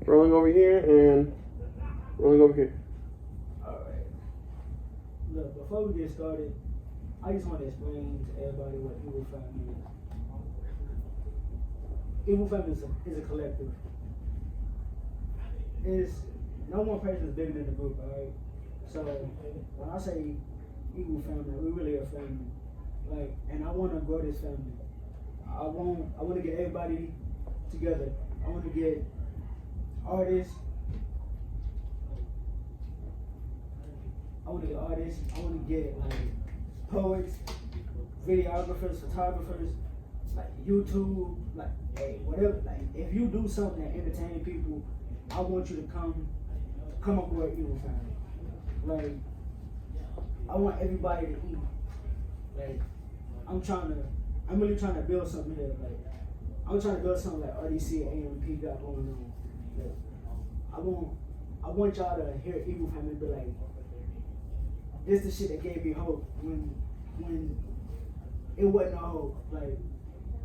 Rolling over here and rolling over here. Alright. Look, before we get started, I just want to explain to everybody what Evil Family is. Evil Family is a collective. No one person is bigger than the group, alright? So when I say Evil Family, we really a family. Like, and I want to grow this family. I want to get everybody together. I want to get artists. I want to get like poets, videographers, photographers, like YouTube, like hey, whatever. Like if you do something that entertain people, I want you to come up with Evil Family. Like I want everybody to eat. Like I'm really trying to build something here. Like I'm trying to build something like RDC and AMP got going on. Like, I want y'all to hear Evil Family be like, this the shit that gave me hope when it wasn't no hope. Like,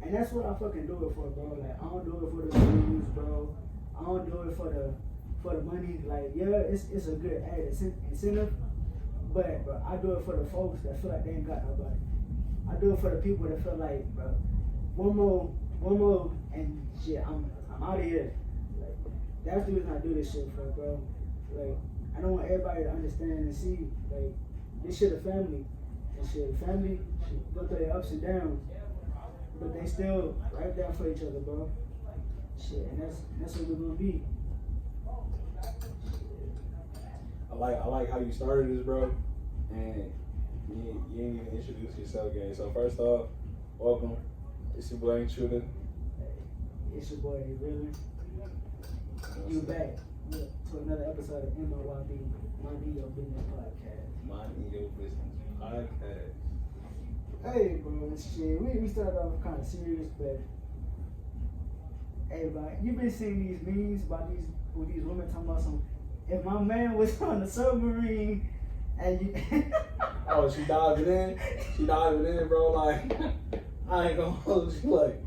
and that's what I fucking do it for, bro. Like I don't do it for the views, bro. I don't do it for the money. Like yeah, it's a good added incentive, but bro, I do it for the folks that feel like they ain't got nobody. I do it for the people that feel like, bro, one more, and shit, I'm out of here. Like, that's the reason I do this shit for, bro. Like, I don't want everybody to understand and see, like, this shit a family. And shit, family, shit, go through their ups and downs, but they still right there for each other, bro. Shit, and that's what we're gonna be. I like how you started this, bro, and you ain't even introduced yourself again. So first off, welcome. It's your boy Intruder. Hey, it's your boy really. You back to another episode of MYB, Mind Your Business Podcast. Mind Your Business Podcast. Hey, bro, shit. We started off kind of serious, but hey, bro, you been seeing these memes about these women talking about some. If my man was on the submarine and you. Oh, she diving in, bro. Like, I ain't gonna hold you, like.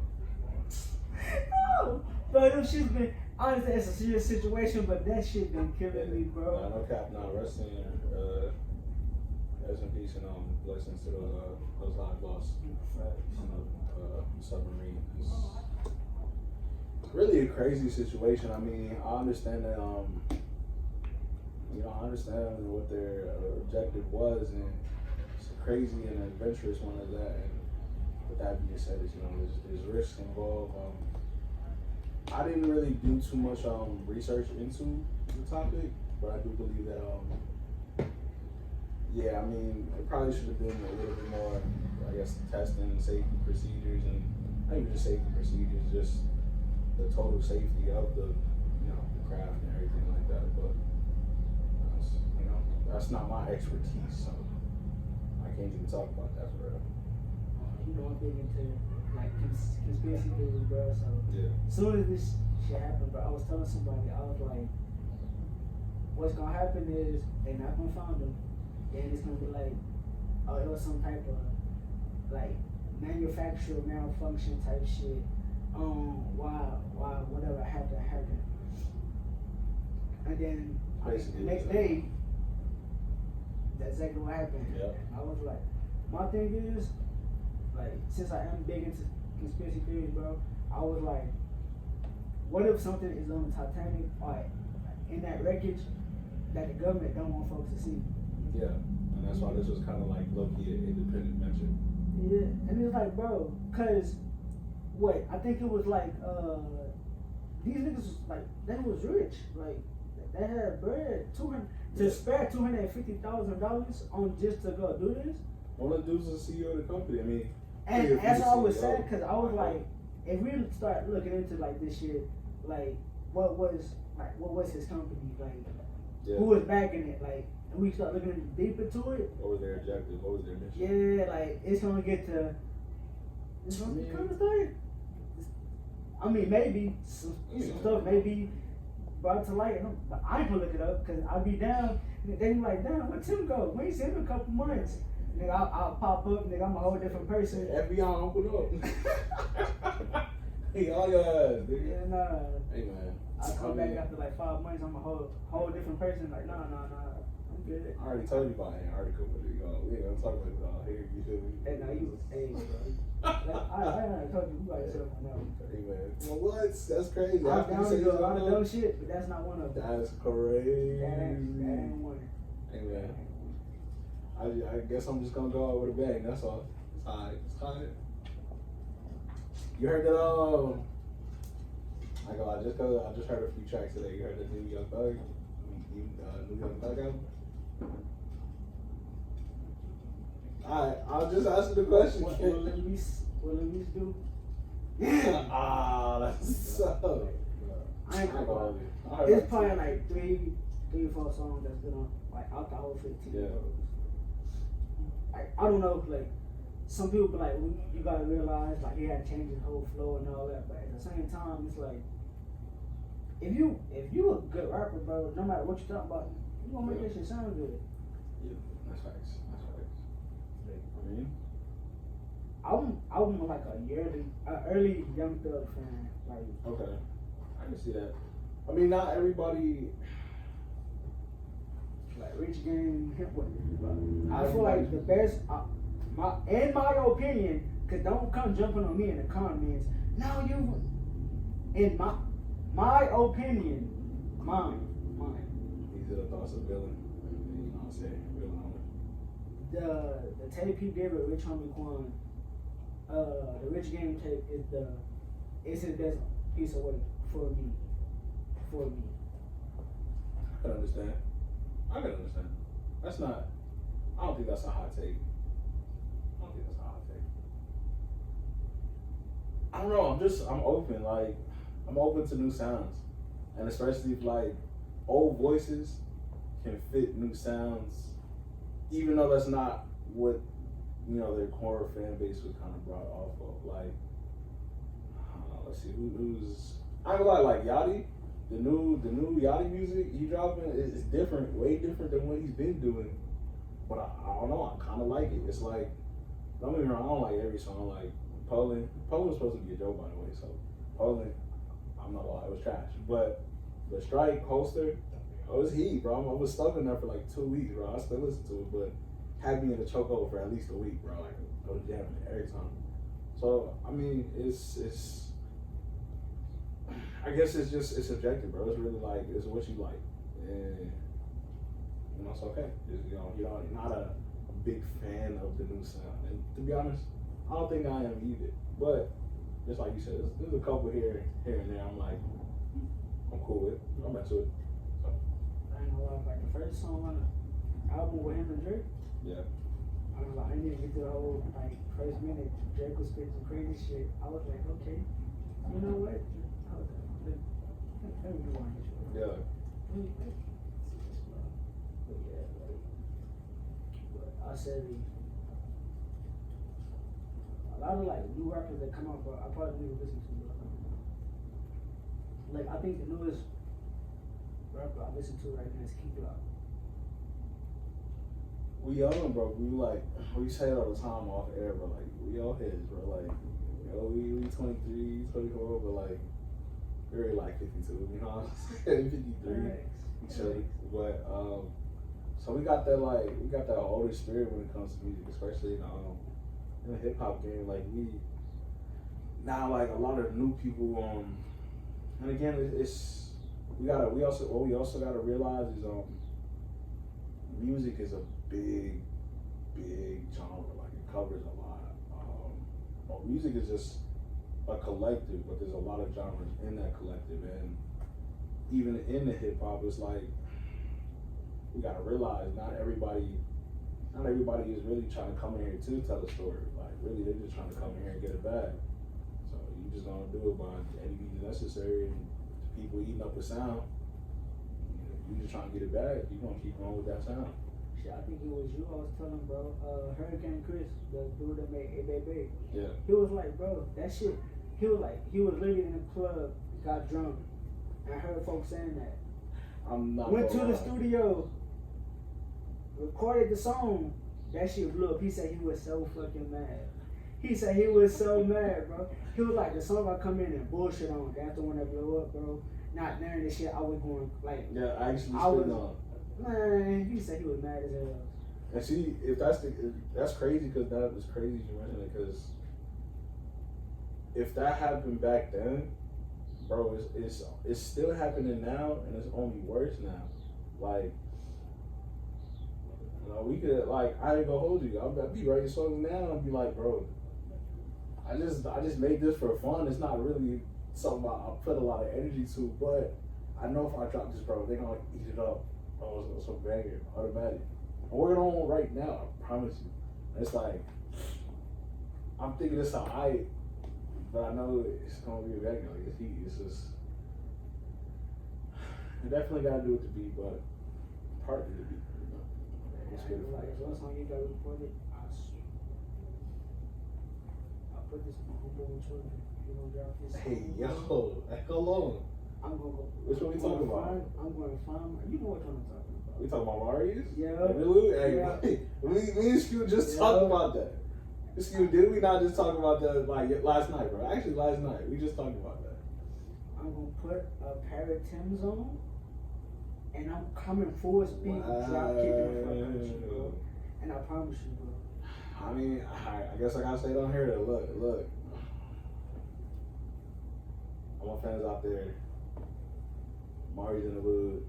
No, but them shit's been. Honestly, it's a serious situation, but that shit been killing me, bro. Nah, no cap, nah. Rest in peace and blessings to those lives lost. Submarine. It's really a crazy situation. I mean, I understand that. I understand what their objective was, and it's a crazy and adventurous one at that. And with that being said, there's risks involved. I didn't really do too much research into the topic, but I do believe that I mean, it probably should have been a little bit more, I guess, testing and safety procedures, and not even just safety procedures, just the total safety of the craft and everything like that. But that's not my expertise, so I can't even talk about that for real. You know, I'm big into like conspiracy theories, bro. So yeah. As soon as this shit happened, bro, I was telling somebody, I was like, what's gonna happen is they're not gonna find them. Then it's gonna be like, oh, it was some type of like manufacturer malfunction type shit. Why whatever happened. And then the next day, that's exactly what happened. Yep. I was like, my thing is, like, since I am big into conspiracy theories, bro, I was like, what if something is on the Titanic, or in that wreckage, that the government don't want folks to see? Yeah, and that's why this was kind of like low-key an independent venture. Yeah, and it's like, bro, cause what? I think it was like, these niggas was like, they was rich, like, they had bread, to spare $250,000 on just to go do this. One of the dudes is the CEO of the company. I mean, and that's what I was saying, because I was like, if we start looking into like this shit, like what was his company, like who was backing it, like, and we start looking deep into it. What was their objective? What was their mission? Yeah, like it's gonna get to this kind of thing. I mean, maybe some stuff maybe brought to light, but I ain't gonna look it up because I'll be down. They be like, damn, where Tim go? We ain't seen him in a couple months. Nigga, I'll pop up, nigga, I'm a whole different person. FBI, open up. Hey, all your ass, nigga. Yeah, nah. Hey, man. I come back after like 5 months, I'm a whole different person. Like, nah, I'm good. I already told you about Antarctica, but we ain't gonna talk about it all here. You feel me? Hey, now you, hey, bro. I already told you about yourself on that one. Hey, man. Well, what? That's crazy. I'm down to do a lot of dumb shit, but that's not one of them. That's crazy. That ain't one. Hey, man. I guess I'm just gonna go out with a bang. That's all. It's alright. It's alright. You heard that? I just heard a few tracks today. You heard the new Young Thug? New Young Thug album? Alright, I'll just answer the question. What Luis do? That's so. I ain't gonna lie. It's probably like three or four songs that's been on, like, out the whole 15. Yeah. Like, I don't know, like, some people be like, you gotta realize, like, he had to change his whole flow and all that, but at the same time, it's like, if you a good rapper, bro, no matter what you're talking about, you gonna make that shit sound good. Yeah, that's facts. I mean, I'm like a early Young Thug fan. Like, okay, I can see that. I mean, not everybody. Like Rich Gang, I feel like the best, in my opinion, cause don't come jumping on me in the comments. No, you, in my opinion, mine. These are the thoughts of villain. You know what I'm saying? Villain on it. The tape he did with Rich Homie Quan, the Rich Gang tape is his best piece of work for me. I can understand. That's not. I don't think that's a hot take. I don't know. I'm open. Like, I'm open to new sounds, and especially if like old voices can fit new sounds, even though that's not what their core fan base was kind of brought off of. Like, let's see who's. I ain't gonna lie, like Yachty. The new Yachty music he dropping is different, way different than what he's been doing. But I don't know, I kind of like it. It's like, don't get me wrong, I don't like every song. Like Poland was supposed to be a joke, by the way. So Poland, I'm not gonna lie, it was trash. But the Strike Holster, it was heat, bro. I was stuck in there for like 2 weeks, bro. I still listen to it, but had me in the chokehold for at least a week, bro. Like, I was jamming it every time. So I mean, it's. I guess it's subjective, bro. It's really like, it's what you like, and it's okay. You're not a big fan of the new sound, and to be honest, I don't think I am either. But just like you said, there's a couple here and there. I'm like, I'm cool with. I'm into it. So. I ain't gonna lie, like the first song on the album with him and Drake. Yeah. I was like, I didn't get through the whole first minute. Drake was spitting some crazy shit. I was like, okay, you know what? Let me rewind this one. Yeah. But I said a lot of like new rappers that come out, but I probably need to listen to. Like, I think the newest rapper I listen to right now is Key Glock. We young, bro. We say it all the time off air, but like, we all heads, bro. Like, we 23, 24, but like, we're like 52, you know what I'm saying? 53, chilly. But so we got that older spirit when it comes to music, especially in the hip hop game. Like, we now, like, a lot of new people. And again, we also gotta realize is music is a big genre. Like, it covers a lot. Music is just a collective, but there's a lot of genres in that collective, and even in the hip hop, it's like, we gotta realize not everybody is really trying to come in here to tell a story. Like, really, they're just trying to come in here and get a bag. So you just gonna do it by any means necessary, and people eating up the sound. You just trying to get it back. You gonna keep going with that sound. Shit, I think it was you I was telling, bro. Hurricane Chris, the dude that made A-Baby. Yeah. He was like, bro, that shit. He was literally in the club, got drunk, and I heard folks saying that. I'm not. Went to the studio, recorded the song. That shit blew up. He said he was so fucking mad. He said he was so mad, bro. He was like, the song I come in and bullshit on, that's the one that blew up, bro. not knowing this shit, I was going like. Yeah, actually I was. spitting on. Man, he said he was mad as hell. And see, if that's crazy, because that is crazy you mentioned it, because if that happened back then, bro, it's still happening now, and it's only worse now. Like, you know, we could, like, I ain't gonna hold you. I'll be writing songs now and be like, bro, I just made this for fun. It's not really something I put a lot of energy to, but I know if I drop this, bro, they're gonna eat it up. Bro, it's a banger, automatic. I'm working on right now, I promise you. And it's like, I'm thinking it's alright, but I know it's gonna be a banger. Like, it's heat. It's just, you definitely gotta do it to beat, but partly to beat. It's good for Like, it. last song you got recorded, I put this in my homeboy on Twitter. You gonna drop this? Hey, yo, hold on. I'm gonna go. Which one we talking about? I'm going to find. You know what I'm talking about. We talking about Marius? Yeah. Hey, Yeah. me and Skew just talked about that. Skew, did we not just talk about that like last night, bro? Actually, last night we just talked about that. I'm gonna put a pair of Timbs on, and I'm coming full speed, drop kicking the fuck out you, bro. And I promise you, bro. I mean, I guess I gotta say it on here. Look. All my fans out there, Mari's in the Wood.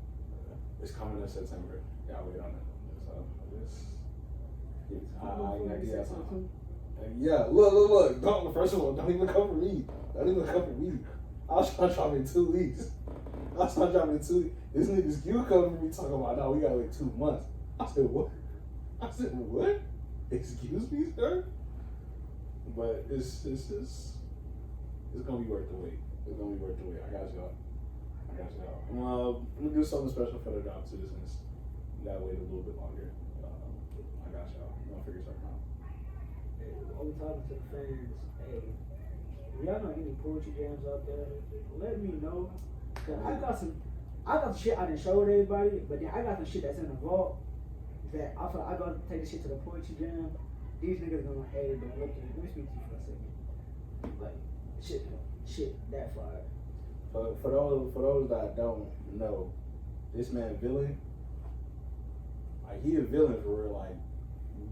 It's coming in September. Y'all wait on it. So yeah. Look. Don't. First of all, don't even come for me. I was trying to drop in 2 weeks. This nigga's Q coming for me talking about, no, we gotta wait 2 months. I said what? Excuse me, sir? But it's gonna be worth the wait. It's gonna be worth the wait. I got y'all. I'm gonna do something special for the drop too, since you gotta wait a little bit longer. I got y'all. I'm gonna figure something out. Hey, I'm talking to the fans. Hey, if y'all know any poetry jams out there, let me know. Cause I got some shit I didn't show with everybody, but then I got some shit that's in the vault that I feel I gotta take this shit to the poetry jam. These niggas gonna hate it, but look at it. Let me speak to you for a second. Like, shit that fire. For those that don't know, this man villain, like he a villain for real, like,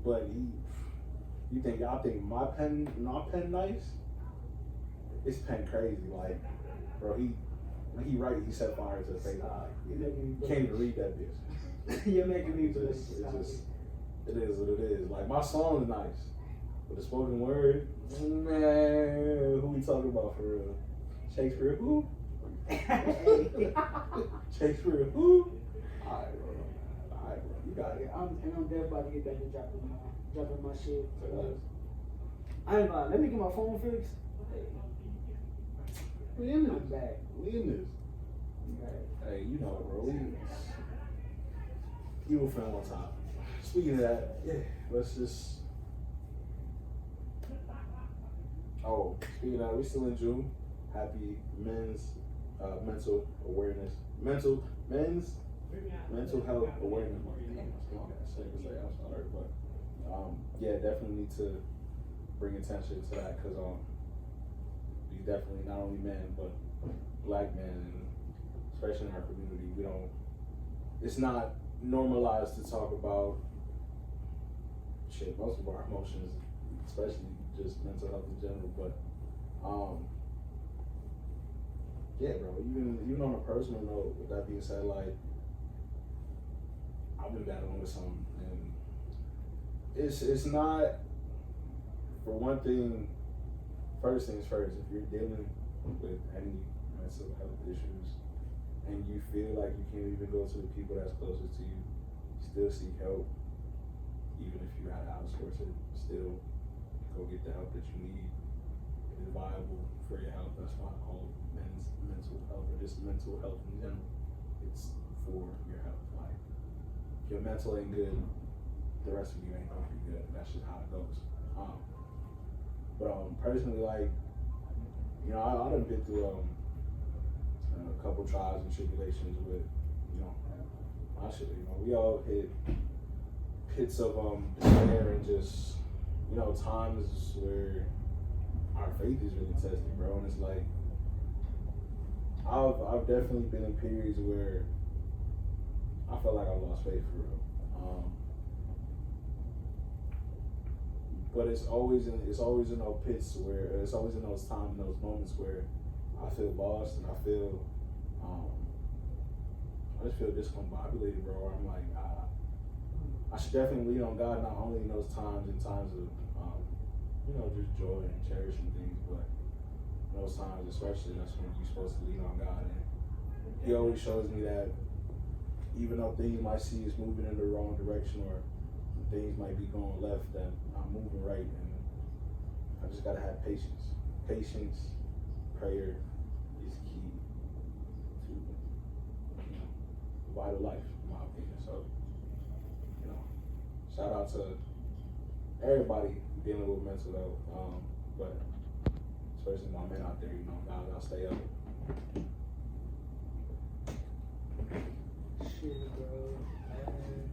but y'all think my pen nice? His pen crazy, like, bro, when he write, he set fire to the face. Can't even read that bitch. You're making me it is what it is. Like, my song is nice, but the spoken word, man, who we talking about for real? Shakespeare who? Shakespeare who? Alright, bro. You got it. I'm definitely about to get back to dropping my shit. I ain't gonna let me get my phone fixed. We in this. I'm back. Hey, you know, bro. Evil friend on top. Speaking of that, yeah, let's just. Oh, speaking of that, we still in June. Happy men's mental health awareness month. Damn, I still got sick as I'm sorry, but yeah, definitely need to bring attention to that, because we definitely, not only men but black men, and especially in our community, it's not normalized to talk about shit, most of our emotions, especially just mental health in general, but yeah, bro, even on a personal note, with that being said, like, I've been battling with something, and it's not, for one thing, first things first, if you're dealing with any mental health issues and you feel like you can't even go to the people that's closest to you, still seek help. Even if you had to outsource it, still go get the help that you need. It is viable for your health. That's why I call it men's mental health, or just mental health in general. It's for your health. Like, if your mental ain't good, the rest of you ain't gonna be good. That's just how it goes. But personally, like, you know, I done been through a couple trials and tribulations with, you know, my shit. You know, we all hit pits of despair, and just, you know, times where our faith is really tested, bro. And it's like, I've definitely been in periods where I felt like I lost faith for real. But it's always in those pits where it's always in those times, in those moments where I feel lost and I feel I just feel discombobulated, bro. Where I'm like, I should definitely lean on God, not only in those times, in times of just joy and cherishing things, but in those times especially, that's when you're supposed to lean on God. And He always shows me that even though things might see is moving in the wrong direction or things might be going left, that I'm moving right, and I just gotta have patience. Patience, prayer is key to vital life, in my opinion. So, shout out to everybody dealing with mental health, but especially my men out there, guys, I'll stay up. Shit, bro.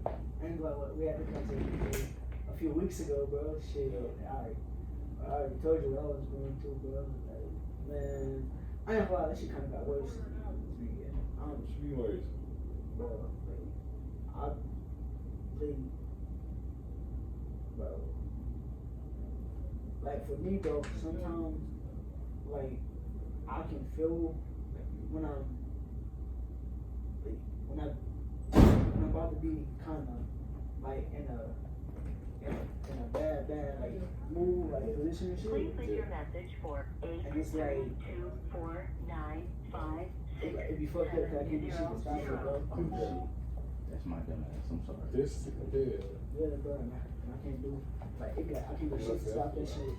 I ain't gonna lie, we had the conversation a few weeks ago, bro. Shit, I already told you what I was going through, bro. Like, man, I ain't gonna lie, that shit kind of got worse. Speaking words, bro. I really, bro. Like for me, bro, sometimes, like, I can feel when I'm about to be kind of like in a bad like mood, like position and shit. Please leave your message for 8324956. It be fucked up because I can't do shit to stop it, bro. That's my dumb ass. I'm sorry. Yeah, bro, and I can't do like I can't do shit to stop that shit.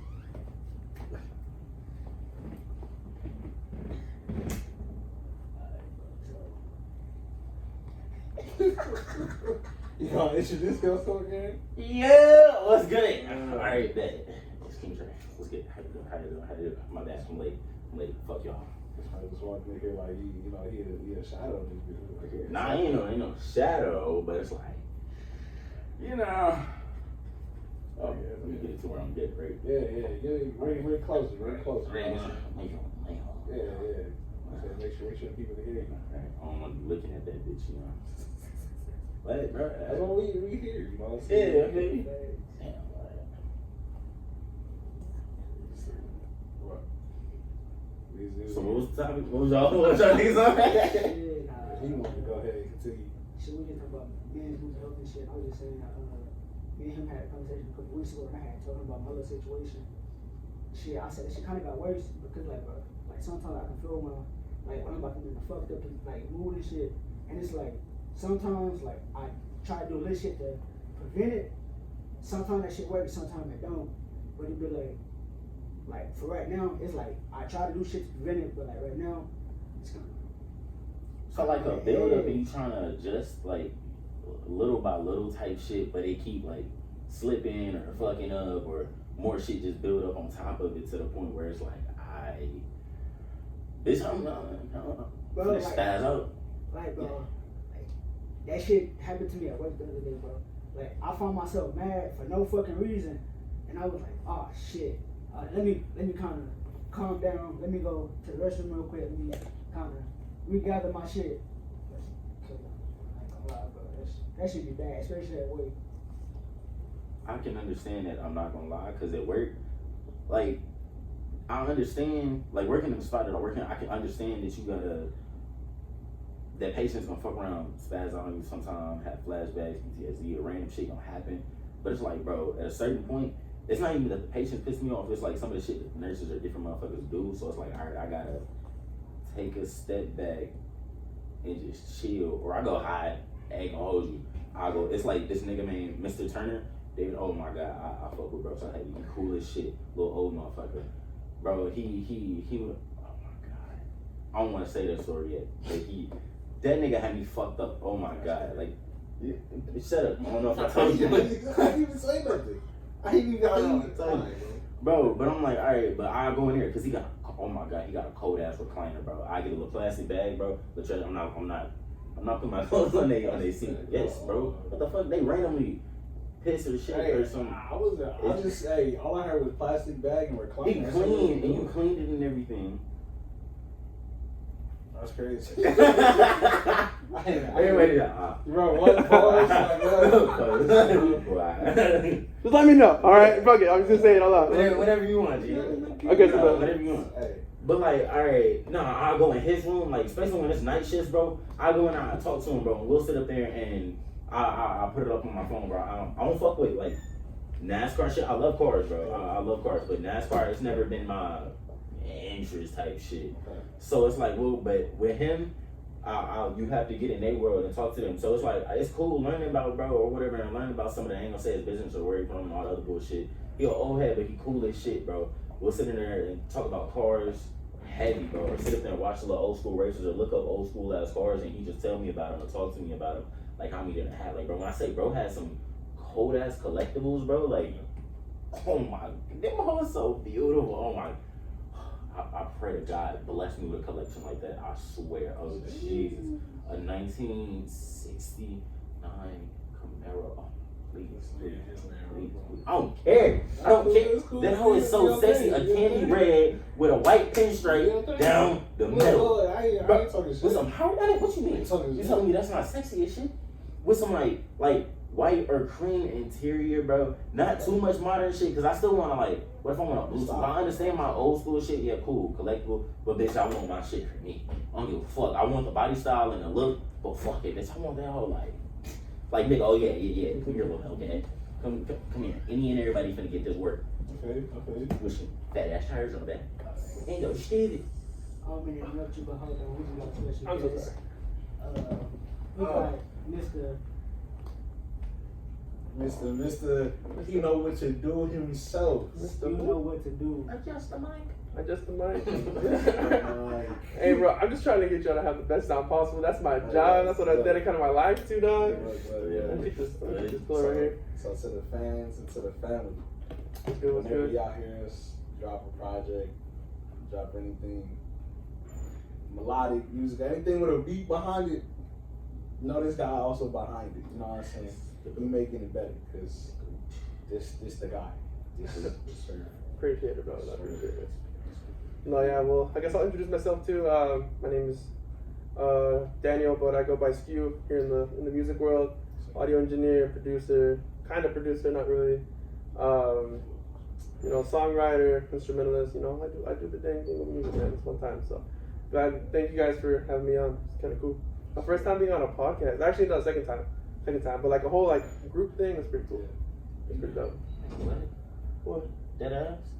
You gonna introduce yourself again? Yeah, what's good? Alright, bet. Let's keep track. Let's get how you doing? My bad, I'm late. Fuck y'all. I just wanted to hear like he a shadow of this bitch right here. Nah, ain't no shadow, but it's like, Oh, yeah, let me get to where I'm getting right. Yeah. Very close. Man. Yeah. Make sure people can hear you. I don't want to be looking at that bitch, But, bro, That's what we hear, Yeah, okay. Damn, What? So what was the topic? What was y'all niggas on? He wanted to go ahead and continue. Shit, we just talk about men's mental health and shit. I was just saying that me and him had a conversation a couple weeks ago, and I had told him about my little situation. Shit, I said shit kind of got worse because like sometimes I can feel when I'm about to be in a fucked up like mood and shit, and it's like sometimes like I try to do a little shit to prevent it. Sometimes that shit works, sometimes it don't. But it be like for right now, it's like I try to do shit to prevent it, but like right now, it's kind of. So like a build up and you trying to adjust like little by little type shit, but they keep like slipping or fucking up or more shit just build up on top of it to the point where it's like bitch, I'm not Bro, like, spaz out. Like, bro, like, that shit happened to me at work the other day, bro. Like, I found myself mad for no fucking reason, and I was like, oh shit, let me kind of calm down. Let me go to the restroom real quick. Let me kind of regather my shit. That should be bad, especially at work. I can understand that. I'm not gonna lie, cause at work, like, I understand, like working in the spot that I'm working, I can understand that you gotta, that patient's gonna fuck around, spaz on you sometime, have flashbacks, PTSD, or random shit gonna happen. But it's like, bro, at a certain point, it's not even that the patient's pissing me off, it's like some of the shit that nurses or different motherfuckers do. So it's like, all right, I gotta take a step back and just chill, or I go hide, I ain't gonna hold you. It's like this nigga named Mr. Turner, David, oh my God, I fuck with bro, so I had to be cool as shit, little old motherfucker. Bro, he was, oh my God. I don't want to say that story yet, but that nigga had me fucked up, oh my God. Like, shut up, I don't know if I told you. I didn't even say nothing. I didn't even tell you. Bro, but I'm like, all right, but I go in there, because he got, oh my God, he got a cold ass recliner, bro. I get a little plastic bag, bro, but I'm not putting my clothes on their seat. Yes, bro. What the fuck? They randomly piss or shit or something. All I heard was plastic bag and recliner. He cleaned, and you cleaned it and everything. That's crazy. Everybody, Bro, what pause? Just let me know. All right, fuck it. I'm just gonna say it out loud. Whatever you want, G. Okay, so whatever you want. Hey. But like, all right, no, I'll go in his room, like especially when it's night shifts, bro. I'll go in and I'll talk to him, bro, and we'll sit up there and I'll put it up on my phone, bro. I don't fuck with like NASCAR shit. I love cars, bro. I love cars, but NASCAR it's never been my interest type shit. So it's like, well, but with him, you have to get in their world and talk to them. So it's like it's cool learning about bro or whatever, and learning about some of the ain't gonna say his business or where he from and all the other bullshit. He an old head, but he cool as shit, bro. We'll sit in there and talk about cars heavy, bro. Or sit up there and watch the little old school races or look up old school ass cars and he just tell me about them or talk to me about them. Like how many didn't have. Like, bro, when I say bro had some cold ass collectibles, bro, like, oh my, them hoes so beautiful. Oh my, I pray to God bless me with a collection like that. I swear. Oh, Jesus. A 1969 Camaro. Oh, please. I don't care. I don't care. That hoe is so sexy. A candy red with a white pinstripe down the middle. I ain't talking shit. With some, what you mean? You telling me that's not sexy as shit? With some like white or cream interior, bro. Not too much modern shit, cause I still wanna like, what if I want a blue? I understand my old school shit, yeah, cool, collectible, but bitch, I want my shit for me. I don't give a fuck. I want the body style and the look, but fuck it, bitch, I want that whole like nigga, oh yeah, come here, little okay. Come here. Any and everybody finna get this work. Okay. With some fat ass tires on the back. Ain't no shit. I don't mean to interrupt you, but hold on, we just got special I'm so guest. sorry. We got Mr. He know what to do himself. You know what to do. Adjust the mic. Adjust the mic. Hey, bro, I'm just trying to get y'all to have the best sound possible. That's my job. That's what I dedicate my life to, dog. Yeah. I think this pillar right here. So to the fans and to the family, What's good? whenever y'all hear us drop a project, drop anything, melodic music, anything with a beat behind it, you know this guy also behind it. You know what I'm saying? We making it better because this the guy. This is Appreciate it, bro. I appreciate it. No, yeah, well, I guess I'll introduce myself too. My name is Daniel, but I go by Skew here in the music world. Audio engineer, producer, kind of producer, not really. Songwriter, instrumentalist. I do the dang thing with music, man. It's one time. So, thank you guys for having me on. It's kind of cool. My first time being on a podcast. Actually, no, second time, but like a whole like group thing is pretty cool. It's pretty dope. What? Dead ass?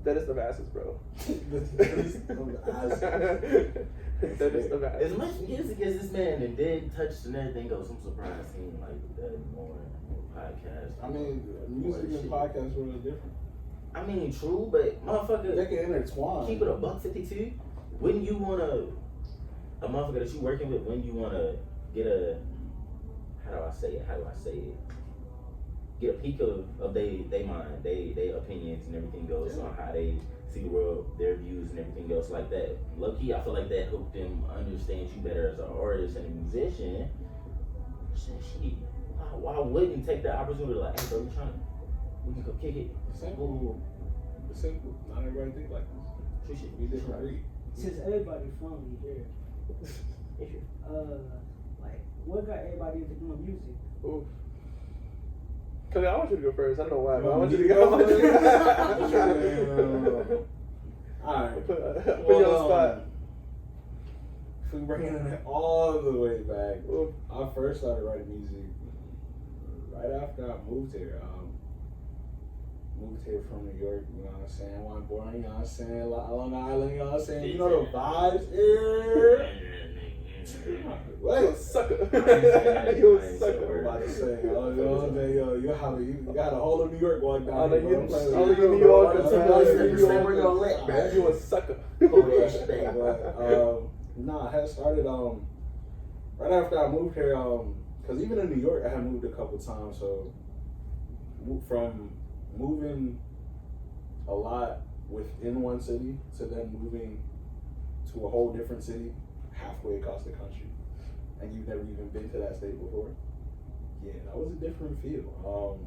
That is the asses, bro. That is the asses. As much years as this man and did touched and everything goes, I'm surprised seeing like that more podcast. I mean, music and podcasts were a little different. I mean, true, but motherfucker, They can intertwine. keep it a $1.52. Wouldn't you wanna a motherfucker that you working with? Wouldn't you wanna get a how do I say it? Get a peek of they mind, they opinions and everything goes on how they see the world, their views and everything else like that. Low key, I feel like that helped them understand you better as an artist and a musician. Shit, why wouldn't you take that opportunity? Like, hey, bro, we can go kick it. Simple. Not everybody think like this. True shit. We different breed. Since everybody from here, what got everybody into doing music? Ooh. Cause I want you to go first. I don't know why, but I You want you to want go me to first. Alright. Put you on the spot. If we bringing it all the way back, Ooh. I first started writing music right after I moved here. Moved here from New York, you know what I'm saying? I wasn't born, you know what I'm saying? Long Island, you know what I'm saying? You know the vibes here. You a sucker. You a sucker. I'm about to say, you got a whole of New York walk down here, bro. You New York. You a sucker. Nah, I had started right after I moved here, because even in New York I had moved a couple times, so from moving a lot within one city to then moving to a whole different city halfway across the country, and you've never even been to that state before. Yeah, that was a different feel.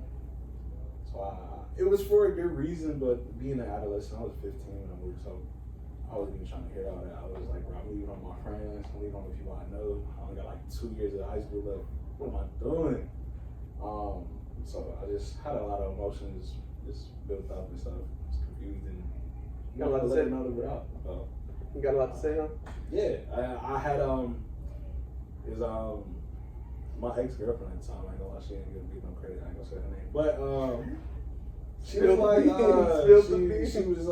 It was for a good reason, but being an adolescent, I was 15 when I moved, so I wasn't even trying to hear all that. I was like, bro, I'm leaving on my friends, I'm leaving on the people I know. I only got like 2 years of high school left. What am I doing? So I just had a lot of emotions just built up and stuff. I was confused and You got a lot to say. You got a lot to say, huh? Yeah, I had is my ex-girlfriend at the time. I ain't gonna lie, she ain't gonna give no credit. I ain't gonna say her name, but she was like she was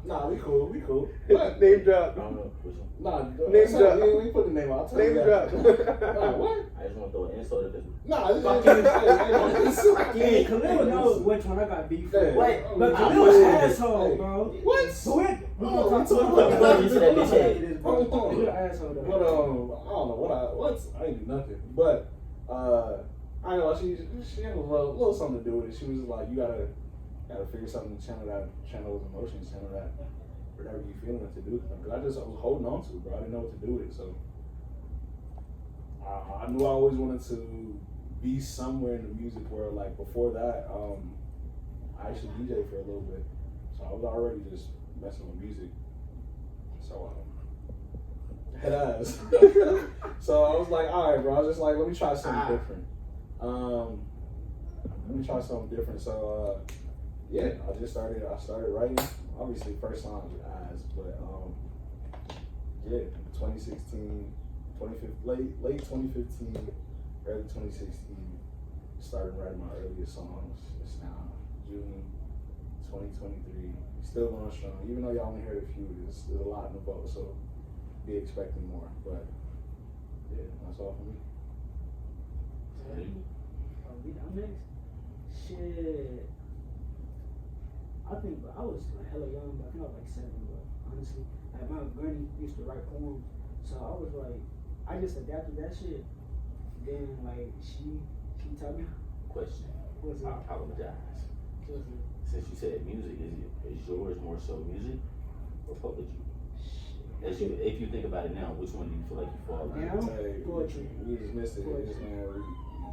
nah, we cool. But, Name drop. I don't know. nah, Name drop. We ain't put the name out. I'll tell Name you drop. that. Nah, what? I just want to throw an insult at this. Nah, this Yeah, Khalil knows which one I got beef with. Wait, But I'm Khalil was an Hey. asshole, bro. What? So we Oh, gonna we talk talking about about that bitch head. Khalil an asshole though. But I don't know what I ain't do nothing. But I know she had a little something to do with it. She was like, you gotta figure something to channel those emotions, channel that whatever you feeling to do. Because I was holding on to it, bro. I didn't know what to do with it. So I knew I always wanted to be somewhere in the music world. Like before that, I actually DJ for a little bit. So I was already just messing with music. So head ass. So I was like, all right, bro. I was just like, let me try something different. Let me try something different. So yeah, I started writing. Obviously, first song was Eyes, but yeah, 2016, 2015, late 2015, early 2016, started writing my earliest songs. It's now June 2023. Still going strong, even though y'all only heard a few. There's a lot in the boat, so be expecting more. But yeah, that's all for me. I'm next. Shit. I think I was like hella young, but I think I was like 7, but honestly. Like my granny used to write poems. So I was like, I just adapted that shit. Then like she taught me. Question. What's I up? apologize. What's up? Since you said music, is yours more so music or poetry? If you think about it now, which one do you feel like you fall in? Now? Hey, Poetry. We just missed it. We just, man,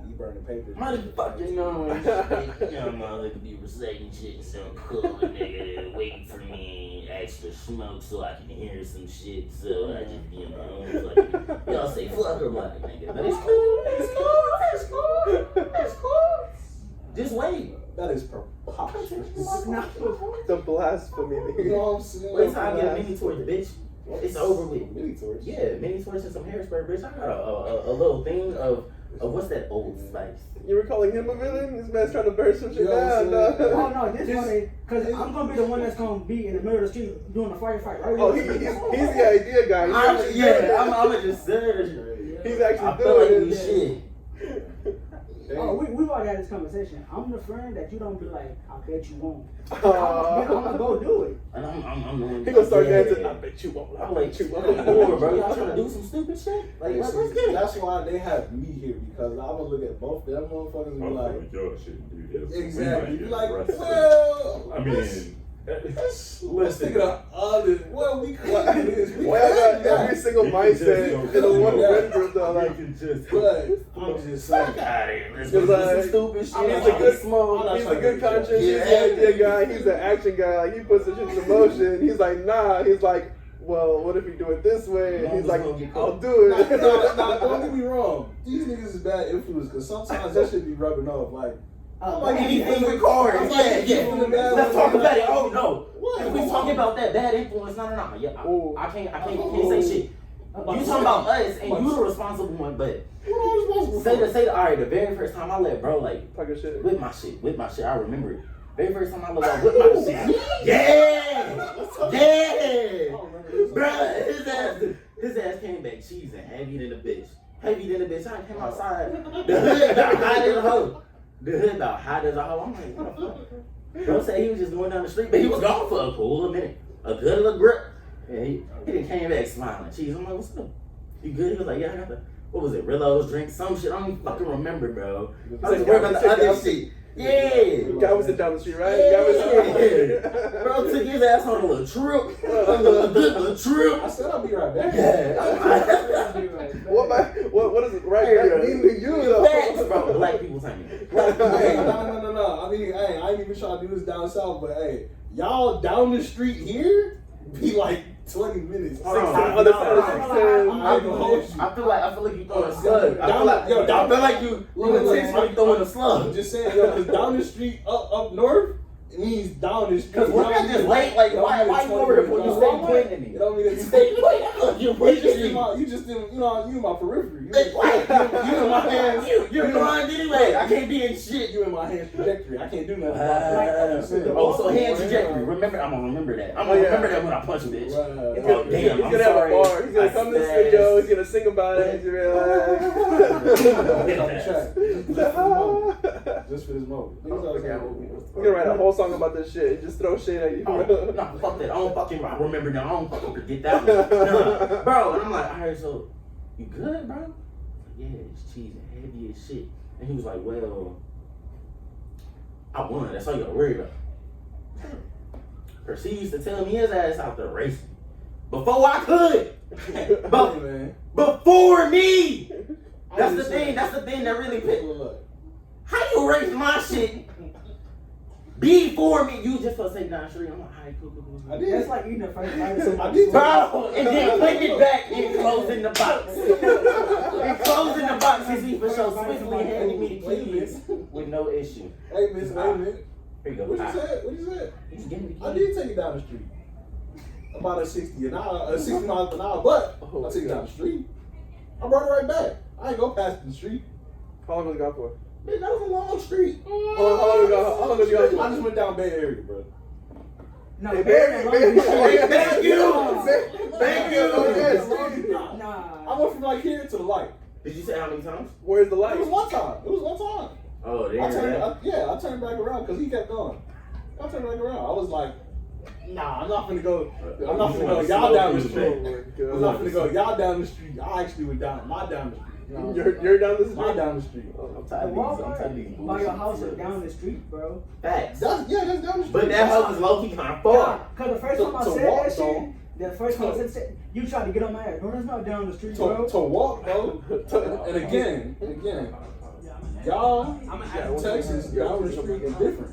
we burning papers. Motherfucking no. Young mother could be reciting shit so cool, nigga, waiting for me, extra smoke so I can hear some shit, so I just be in my own fucking, y'all say fuck or what, nigga, but it's cool. Just wait. That is preposterous. The blasphemy. You know what I'm saying? Wait till I get a mini torch, bitch. It's over with. Mini torch. Yeah, mini torch and some hairspray, bitch. I got a little thing of what's that Old Spice? You were calling him a villain? This man's trying to burn some shit You know what I'm down. saying? Oh no, this one because I'm gonna be the one that's gonna be in the middle of the street doing a firefight. Right? Oh, he's the idea guy. He's actually I'm doing a just it. He's I actually feel like doing we it. shit. Oh, we've already had this conversation. I'm the friend that you don't be like, I bet you won't. I'm Aw. gonna go do it. And I'm He gonna start yeah. dancing. I bet you won't. I I'm like, bet you come won't. on, bro. Y'all trying to do some stupid shit? Like, Hey, let's see, get it. that's why they have me here, because I'm gonna look at both them motherfuckers and be like, y'all shouldn't do this. exactly. We Be might like, get arrested. well, I mean, let's think of the other. Well, we could do this. We Why I got could do every that. single You can just mindset go in a one yeah. friend group though? you Like, can just But I'm just saying. Fuck out of here. Let's Cause, go like, do some stupid shit. I'm he's not a trying good to- small. I'm not He's a trying good to be conscience. Yeah. He's the idea guy. He's the action guy. Like he puts the shit into motion. He's like, nah. He's like, well, what if we do it this way? And he's like, I'll do Nah, it. don't get me wrong. These niggas is bad influence, because sometimes that should be rubbing off. Like, Anything recorded. I'm Yeah, like, yeah. feeling bad Let's when talk I'm about it. like, Oh no. What? If we talking about that bad influence, no. Yeah, Ooh. I can't say shit. You talking about us and you the responsible one, but What am I responsible for? say the alright, the very first time I let bro like Talking shit. whip my shit, I remember it. Very first time I let bro whip my shit. Yeah! Bruh, his ass came back cheesing, heavy than a bitch. I came outside. The hood about hot as a hoe. I'm like, what the fuck? Bro said he was just going down the street, but he was gone for a cool minute. A good little grip. And he done came back smiling. Cheese. I'm like, what's up? You good? He was like, yeah, I got the, what was it, Rillo's drink, some shit. I don't even fucking remember, bro. I was working on the other shit. Yeah. Guy was sitting down the street, right? Yeah. Guy was sitting Bro took his ass on a little trip. A good little trip. I said I'll be right back. Yeah. What does it right back mean to you though? Facts, bro. Black people tell me. Black people Hey, tell me. no. I mean, hey, I ain't even trying to do this down south, but hey, y'all down the street here? be like 20 minutes. Hold on. On the other side of I- 610. I can hold you. I feel like you throwing a slug. I feel like you Look, intentionally throwing a I'm slug. just saying, yo, because down the street up north, it means down the street. Cause we're not just late. Like why you over there? You stay pointing at me. You don't mean You it's stay pointing. You're you just in my periphery. You in my hands. You're blind anyway. I can't be in shit. You in my hands trajectory. I can't do nothing about that. Oh, so hand trajectory. Remember, I'm gonna remember that. I'm gonna remember that when I punch bitch. Right. Oh, damn, He's I'm gonna have a sorry. bar. He's gonna come to the studio. He's gonna sing about it. He's gonna be like, Just for this moment. He's gonna write a whole song about this shit and just throw shade at you. Oh, no, fuck that. I don't fucking remember that. I don't fucking forget that one. No, bro, and I'm like, alright, so you good, bro? Yeah, it's cheesy, heavy as shit. And he was like, well, I won. That's all you gotta worry about. Proceeds to tell me his ass out there racing. Before I could. But man. before me. That's the thing that really pissed. Look. How you race my shit before me? You just supposed to take down the street. I'm like, alright, cool. I did. That's like eating a first bite of somebody's I did. Bro, and then putting it back and closing the box. And closing the box is he for sure swiftly handing me the keys with no issue. Hey, Miss, wait a minute. Here you go. What you said? What you said? He's giving me the I keys. did take it down the street. About a 60 miles an hour, but I took it down the street. I brought it right back. I ain't go past the street. How long was it gone for? Bitch, that was a long street. How long was you gone for? I just went down Bay Area, bro. No, Hey, Barry, Thank you. Thank you. Nah. I went from like here to the light. Did you say how many times? Where's the It light? was one time. Oh, I turned, there. I turned back around because he kept going. I turned back around. I was like, nah, I'm not finna go. I'm not finna go. Y'all down the Oh street. my I'm not god. finna go. Y'all down the street. I actually went down my down the street. You know what I'm saying? You're down the My street? down the street. I'm The tired of these Walmart by your house bullshit is down the street, bro. Facts. That's down the street. But that house is low key kind of far. Cause the first To- time I to said walk, that shit, though. the first time I said shit, you tried to get on my ass. Bro, that's not down the street, bro. To walk, bro. And again, y'all, Texas, down the street is different.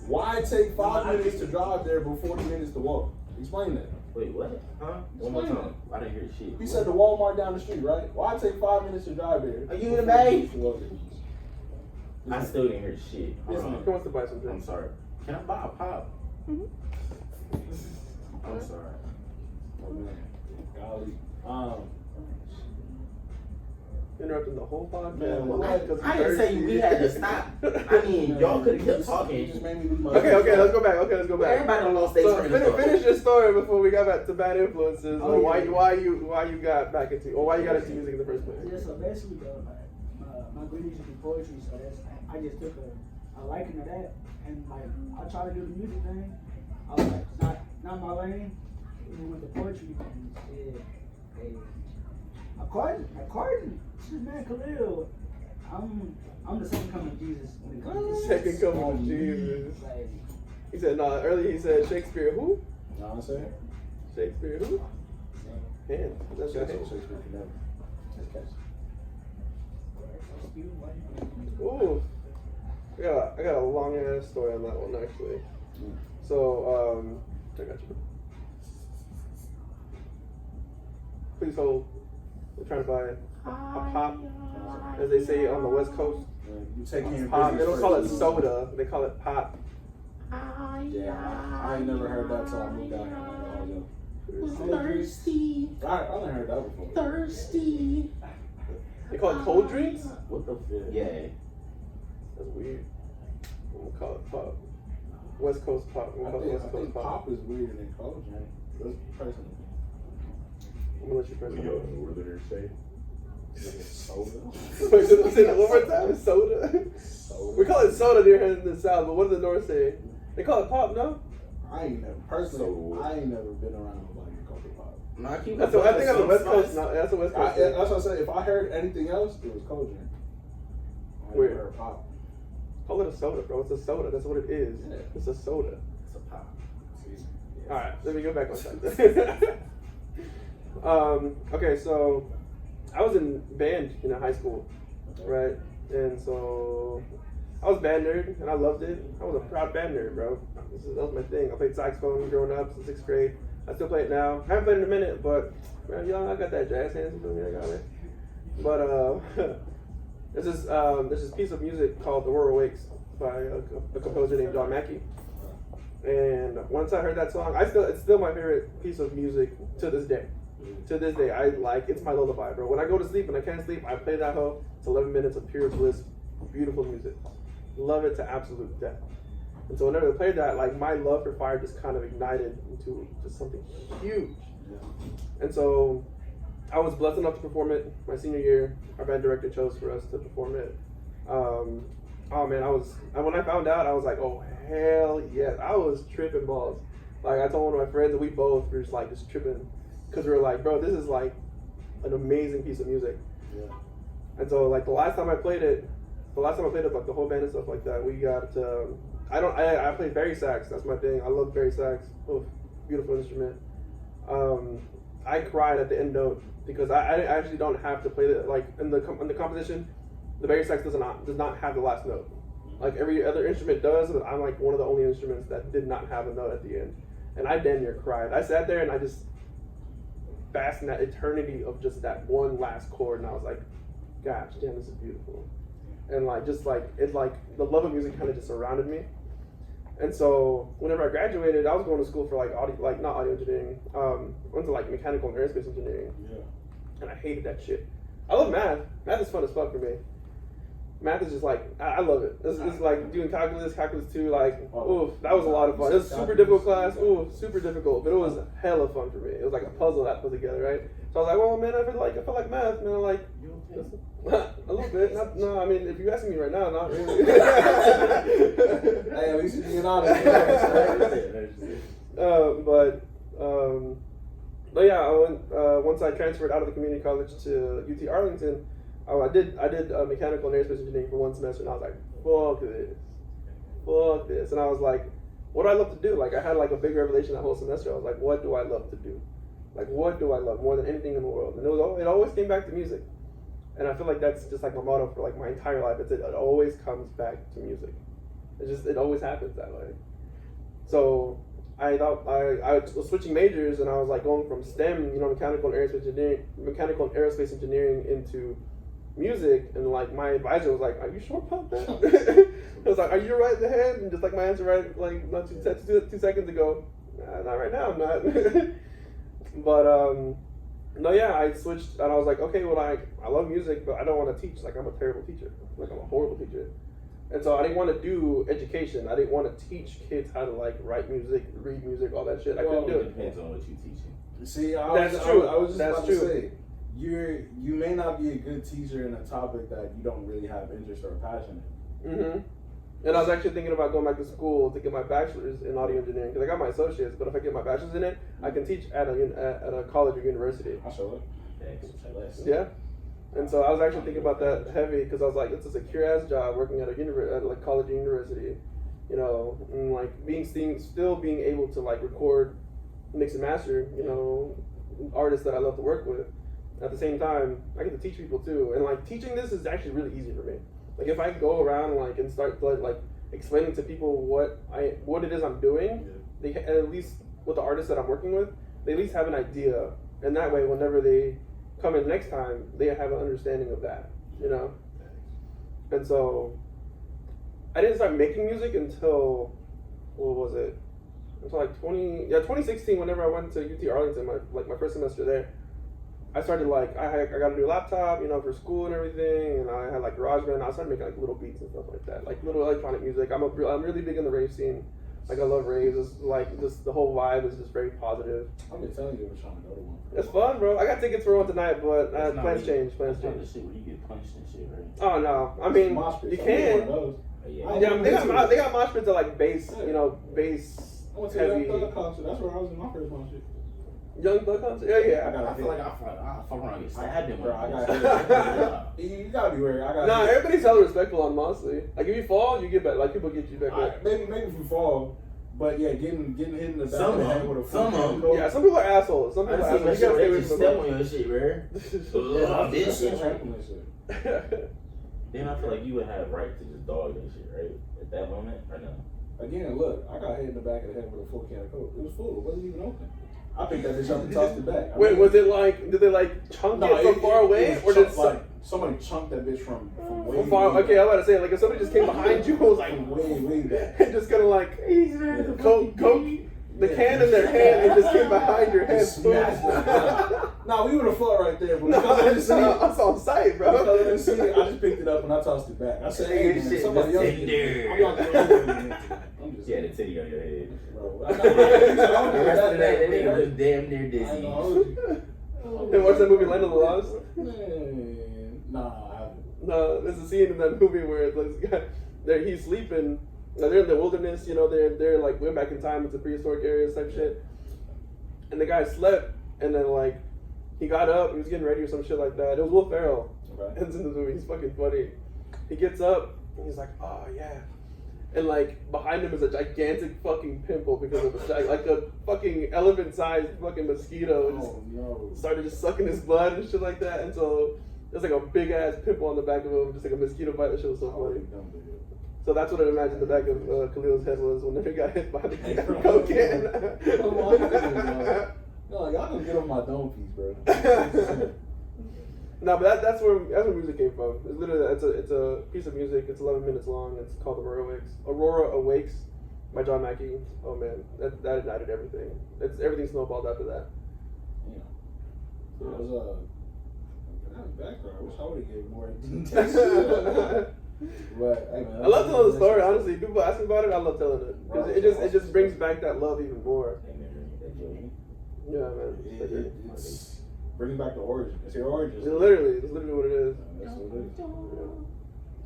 Why take 5 minutes to drive there but 40 minutes to walk? Explain that. Wait, what? Huh? One more time. I didn't hear shit. He said the Walmart down the street, right? Why take 5 minutes to drive there? Are you in the bay? To walk there? I still didn't hear shit. Hold He on. wants to buy some I'm drinks. sorry. Can I buy a pop? I'm sorry. Oh man, golly. Interrupting the whole podcast. Man, what? I didn't say we had to stop. I mean, y'all could have kept You talking. just made me lose my. Okay, let's go back. Everybody on those So stages. finish your story before we got back to bad influences. Oh, Or yeah. why you got back into, or why you got into music in the first place. Yeah, so basically, though, my greatest is do poetry, so that's I just took a liking to that, and like I try to do the music thing. I was like, not my lane. Even with the poetry, and shit, hey, according to man Khalil, I'm the second coming of Jesus when it comes to Second coming of Jesus. like, He said, no, earlier he said Shakespeare who? You know what I'm saying? Shakespeare who? Hand. That's your That's hand. what Shakespeare can never. That's catchy. Ooh. I got a long ass story on that one actually. So, I got you. Please hold. We're trying to buy a pop, as they say on the West Coast. You take care of Pop. They business don't call it first. soda. They call it pop. Yeah, I ain't never heard that till I moved down here. Thirsty, I never heard that before. thirsty. They call it cold drinks. What the fuck? Yeah. That's weird. We'll call it pop. West Coast pop. We'll I call it think, West I Coast think pop. pop is weirder than cold drink. That's personal. I'm gonna let you press it. Northerners say. Soda. Wait, say that one more time. Soda. Soda. We call it soda near here in the South, but what do the North say? They call it pop, no? I ain't never personally. So- I ain't never been around nobody who called it pop. No, I keep That's what, I think on the West Coast. No, that's the West Coast. thing. That's what I said. If I heard anything else, it was cold drink. I never Weird. heard pop. Call it a soda, bro. It's a soda. That's what it is. Yeah. It's a soda. It's a pop. See? All right, let me go back on track. Okay, so I was in band in high school, right? And so I was band nerd and I loved it. I was a proud band nerd, bro. That was my thing. I played saxophone growing up since 6th grade. I still play it now. I haven't played it in a minute, but man, I got that jazz hands. You feel me? I got it. But there's this piece of music called "The World Awakes" by a composer named John Mackey. And once I heard that song, it's still my favorite piece of music to this day. To this day, it's my lullaby, bro. When I go to sleep and I can't sleep, I play that hoe. It's 11 minutes of pure bliss, beautiful music. Love it to absolute death. And so whenever they played that, like my love for fire just kind of ignited into just something huge. And so I was blessed enough to perform it my senior year. Our band director chose for us to perform it. Oh man, when I found out, I was like, oh hell yes. I was tripping balls. Like I told one of my friends, and we both were just tripping. Because we were like, bro, this is like an amazing piece of music. Yeah. And so like the last time I played it, like the whole band and stuff like that, we got, I played bari sax, that's my thing. I love bari sax. Oh, beautiful instrument. I cried at the end note because I actually don't have to play it. Like in the composition, the bari sax does not have the last note. Like every other instrument does, but I'm like one of the only instruments that did not have a note at the end. And I damn near cried. I sat there and I just basked in that eternity of just that one last chord, and I was like, gosh, damn, this is beautiful. And the love of music kind of just surrounded me. And so whenever I graduated, I was going to school for not audio engineering. I went to like mechanical and aerospace engineering. Yeah. And I hated that shit. I love math. Math is fun as fuck for me. Math is just like, I love it. It's like doing calculus 2, like, oof, that was a lot of fun. It was a super difficult class, super difficult, but it was hella fun for me. It was like a puzzle that put together, right? So I was like, well, man, I feel like math, man, like, a little bit. No, I mean, if you're asking me right now, not really. Hey, at least you're being honest. But yeah, I went, once I transferred out of the community college to UT Arlington, I did mechanical and aerospace engineering for 1 semester, and I was like, fuck this. And I was like, what do I love to do? Like, I had like a big revelation that whole semester. I was like, what do I love to do? Like, what do I love more than anything in the world? And it always came back to music. And I feel like that's just like my motto for like my entire life. It always comes back to music. It always happens that way. So I thought I was switching majors, and I was like going from STEM, mechanical and aerospace engineering into music, and like my advisor was like, "Are you sure about that?" I was like, "Are you right in the head?" And just like my answer right, like not 2 seconds ago, nah, not right now, I'm not. But no, yeah, I switched, and I was like, okay, well, I love music, but I don't want to teach. Like I'm a terrible teacher. Like I'm a horrible teacher. And so I didn't want to do education. I didn't want to teach kids how to like write music, read music, all that shit. I couldn't do it. Depends on what you're teaching. See, That's true. I was just That's about true. to say, you may not be a good teacher in a topic that you don't really have interest or passion in. Mm-hmm. And I was actually thinking about going back to school to get my bachelor's in audio engineering, because I got my associates. But if I get my bachelor's in it, I can teach at a college or university. I'll show it. Yeah. And so I was actually thinking about that heavy, because I was like, it's a secure ass job working at a college or university, and like still being able to like record, mix and master, artists that I love to work with. At the same time, I get to teach people too, and like teaching this is actually really easy for me. Like if I go around like and start like explaining to people what it is I'm doing, they at least with the artists that I'm working with, they at least have an idea, and that way whenever they come in next time, they have an understanding of that, And so I didn't start making music until Until like 2016. Whenever I went to UT Arlington, my first semester there, I started I got a new laptop, for school and everything, and I had like GarageBand. I started making like little beats and stuff like that, like little electronic music. I'm really big in the rave scene. Like I love raves. It's like just the whole vibe is just very positive. I've been telling you I was trying to go to one. It's fun, bro. I got tickets for one tonight, but plans change. That's not the shit where you get punched and shit, right? Oh no, I mean you can. Yeah, they got mosh pits that like bass, bass I went to heavy. Young Thug concert. That's where I was in my first mosh pit. Young Thug concert? Yeah. I feel like I fuck around and get stabbed in Bro, one. You gotta be worried. Nah, everybody's hella respectful on Mosley. Like if you fall, you get back. Like people get you back up. Maybe if you fall, but yeah, getting hit in the back of the head with a some of them. Yeah, some people are assholes. Some people are assholes. You gotta stay away from step on your shit, bro. Yeah, This shit. then I feel like you would have right to just dog that shit, right? At that moment, or no? Again, look, I got hit in the back of the head with a full can of Coke. It was full. It wasn't even open. I picked that bitch up and tossed it back. Wait, was it like? Did they like chunk it from far away, it or was did like somebody chunked that bitch from way from far? Okay, I'm about to say like if somebody just came behind you, and was like way back. and just kind of like coke, the can in their hand, and just came behind your head. Smashed it. Nah, we would have fought right there, but No, because I didn't see it, I was on site, because I bro. didn't see it, I just picked it up and I tossed it back. I said, "Hey, man, Shit, somebody else listen did there. it. I'm not the only one doing it. I'm just Yeah, the titty on your head. bro. The rest of that nigga was damn near I dizzy. know. Hey, watch that movie Land of the Lost? Man, nah, I haven't. No, there's a scene in that movie where this guy, he's sleeping. Now they're in the wilderness, you know. They're like way back in time. It's a prehistoric areas type shit. And the guy slept, and then like he got up, he was getting ready or some shit like that. It was Will Ferrell. Okay. It's in the movie. He's fucking funny. He gets up, and he's like, "Oh yeah," and like behind him is a gigantic fucking pimple because of like a fucking elephant-sized fucking mosquito. Just Oh no. started just sucking his blood and shit like that. And so there's like a big ass pimple on the back of him, just like a mosquito bite. That shit was so funny. So that's what I imagined the back of Khalil's head was whenever he got hit by the coke can. No, y'all gonna get on my dome piece, bro. No, but that's where music came from. It's literally it's a piece of music. It's 11 minutes long. It's called Aurora Awakes by John Mackey. Oh man, that ignited everything. Everything snowballed after that. Yeah. So it was a background. I wish I would have given more details. But hey, man, I love telling the story. Honestly, people ask me about it. I love telling it because it just brings back that love even more. Yeah, man. It's bringing back the origin. It's your origin. It's literally what it is. That's what it is.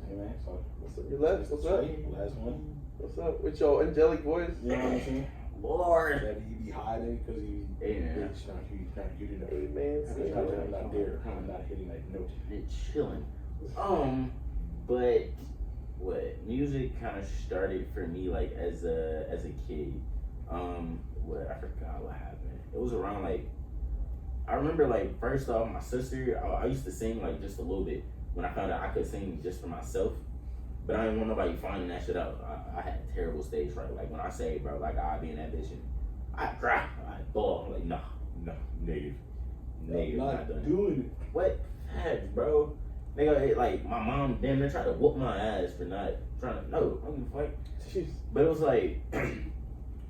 Hey man, so You left. What's up? last one. What's up with your angelic voice? You know what I'm saying? Lord. That he be hiding because he Hey, man. he's trying to get it up. Amen. I'm not there. I'm not hitting that note. It's chilling. But what music kind of started for me like as a kid. What I forgot what happened. It was around like I remember like first off my sister. I used to sing like just a little bit when I found out I could sing just for myself. But I didn't want nobody finding that shit out. I had terrible stage fright. Like when I say, bro, like I'd be in that bitch and I cry, I fall. I'm like, no, negative, I'm not done. doing it. What facts, bro? Nigga, like my mom damn near tried to whoop my ass for not trying to. No, I don't give a fuck. Jeez. But it was like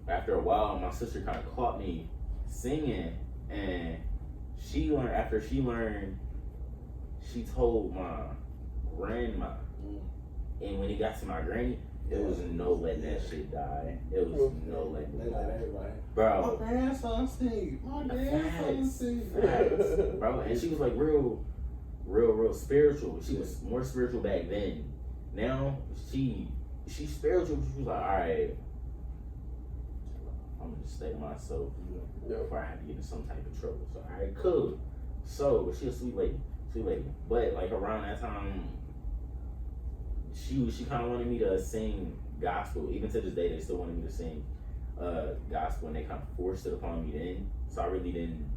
after a while, my sister kind of caught me singing, and she learned. She told my grandma. And when it got to my granny, it was no letting that shit die. It was no letting They it let die. everybody. Bro. My grandson sing. My grandson sing. Facts, bro. And she was like real spiritual. She was more spiritual back then. Now she's spiritual. She was like, all right, I'm gonna just stay to myself before I have to get in some type of trouble. So all right, cool. So she's a sweet lady. But like around that time, she kind of wanted me to sing gospel. Even to this day, they still wanted me to sing gospel, and they kind of forced it upon me then. So I really didn't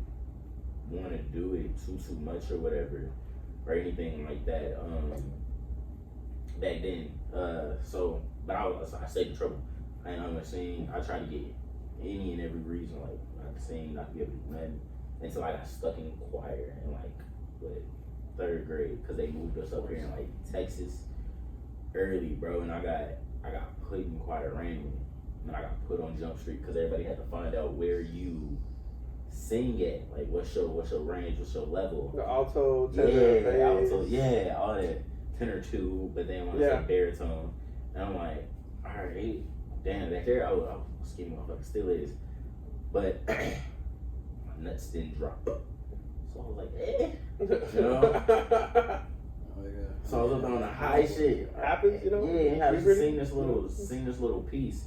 want to do it too much or whatever, or anything like that. Back then, but I stayed in trouble. I ain't gonna sing. I tried to get any and every reason, like not to sing, not to be able to do nothing, until I got stuck in choir in like third grade, because they moved us up here in like Texas early, bro, and I got put in choir randomly, and I got put on Jump Street because everybody had to find out where you sing at, like what's your range, what's your level. The alto, tenor, bass. Alto, yeah, all that tenor too, but then when I say baritone, and I'm like, all right, damn, back there I was skinny motherfucker, still is, but my nuts didn't drop, so I was like, you know. Oh yeah. So I was up on a high shit. Happens, you know. Yeah, I was sing this little piece,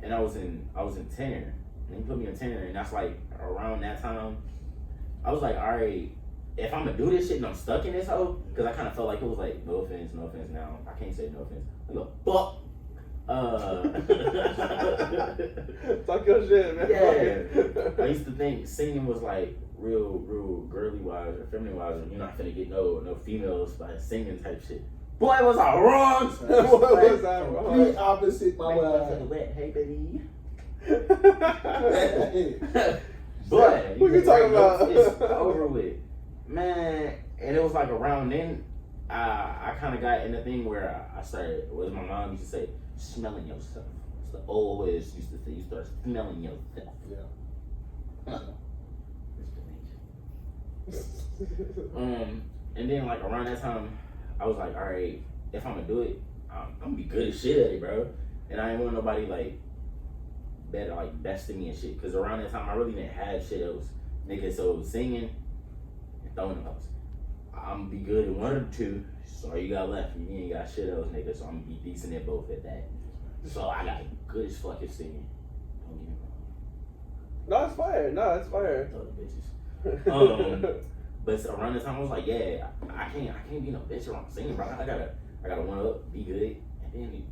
and I was in tenor, and he put me in tenor, and that's like around that time. I was like, all right, if I'm gonna do this shit and I'm stuck in this hole, because I kind of felt like it was like no offense. Now I can't say no offense. I go fuck. Talk your shit, man. Yeah, I used to think singing was like real girly wise or feminine wise, or you're not finna get no females by singing type shit. Boy, was I wrong. What was that Complete opposite, my Wet. boy. Hey, baby. Hey. But What you talking about? It's over with, man. And it was like around then, I kind of got in the thing where I started. What my mom used to say, smelling yourself. It's the old ways used to say, you start smelling yourself. Yeah. Huh. And then like around that time, I was like, all right, if I'm gonna do it, I'm gonna be good as shit at it, bro. And I didn't want nobody like better like besting me and shit. Cause around that time, I really didn't have shit else, nigga. So it was singing and throwing the post. I'm gonna be good in one or two. So you got left, you ain't got shit else, nigga. So I'm gonna be decent at both at that. So I got good as fucking singing. Don't get me wrong. No, it's fire. No, it's fire. Throw the bitches. But around the time I was like, yeah, I can't be no bitch around singing, bro. I gotta one up, be good, and then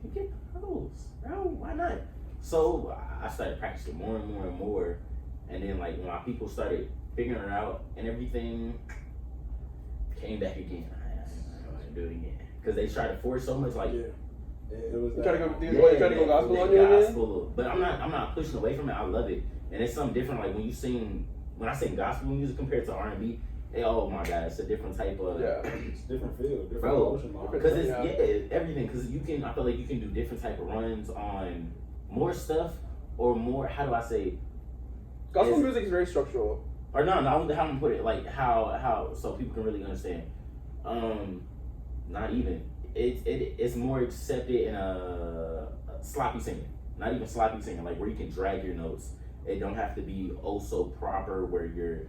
you get pros, bro. Why not? So I started practicing more and more and more, and then like when my people started figuring it out and everything, came back again. I want to do it again because they tried to force so much, like. Yeah. It was You try to go, that- you try to go gospel on you again? Gospel, but I'm not pushing away from it. I love it, and it's something different. Like when I sing gospel music compared to R&B, oh my god, it's a different type of It's different feel, different Bro, emotion. behind because it. it's everything. Because I feel like you can do different type of runs on more stuff or more. How do I say? Gospel music is very structural. Or no, how I'm gonna put it, like how so people can really understand. Not even it's more accepted in a sloppy singing. Not even sloppy singing, like where you can drag your notes. It don't have to be oh so proper where your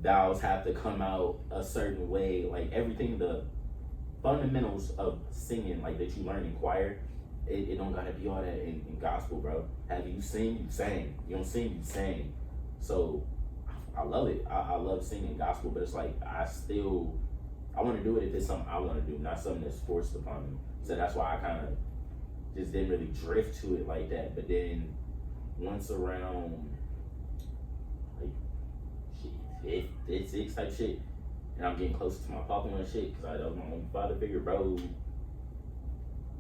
vowels have to come out a certain way. Like everything, the fundamentals of singing, like that you learn in choir, it don't gotta be all that in gospel, bro. Have you sing, you sang. You don't sing, you sang. So I love it. I love singing gospel, but it's like I want to do it if it's something I want to do, not something that's forced upon me. So that's why I kind of just didn't really drift to it like that. But then once around like shit, fifth, sixth type shit, and I'm getting closer to my papa and shit because that was my own father figure, bro. All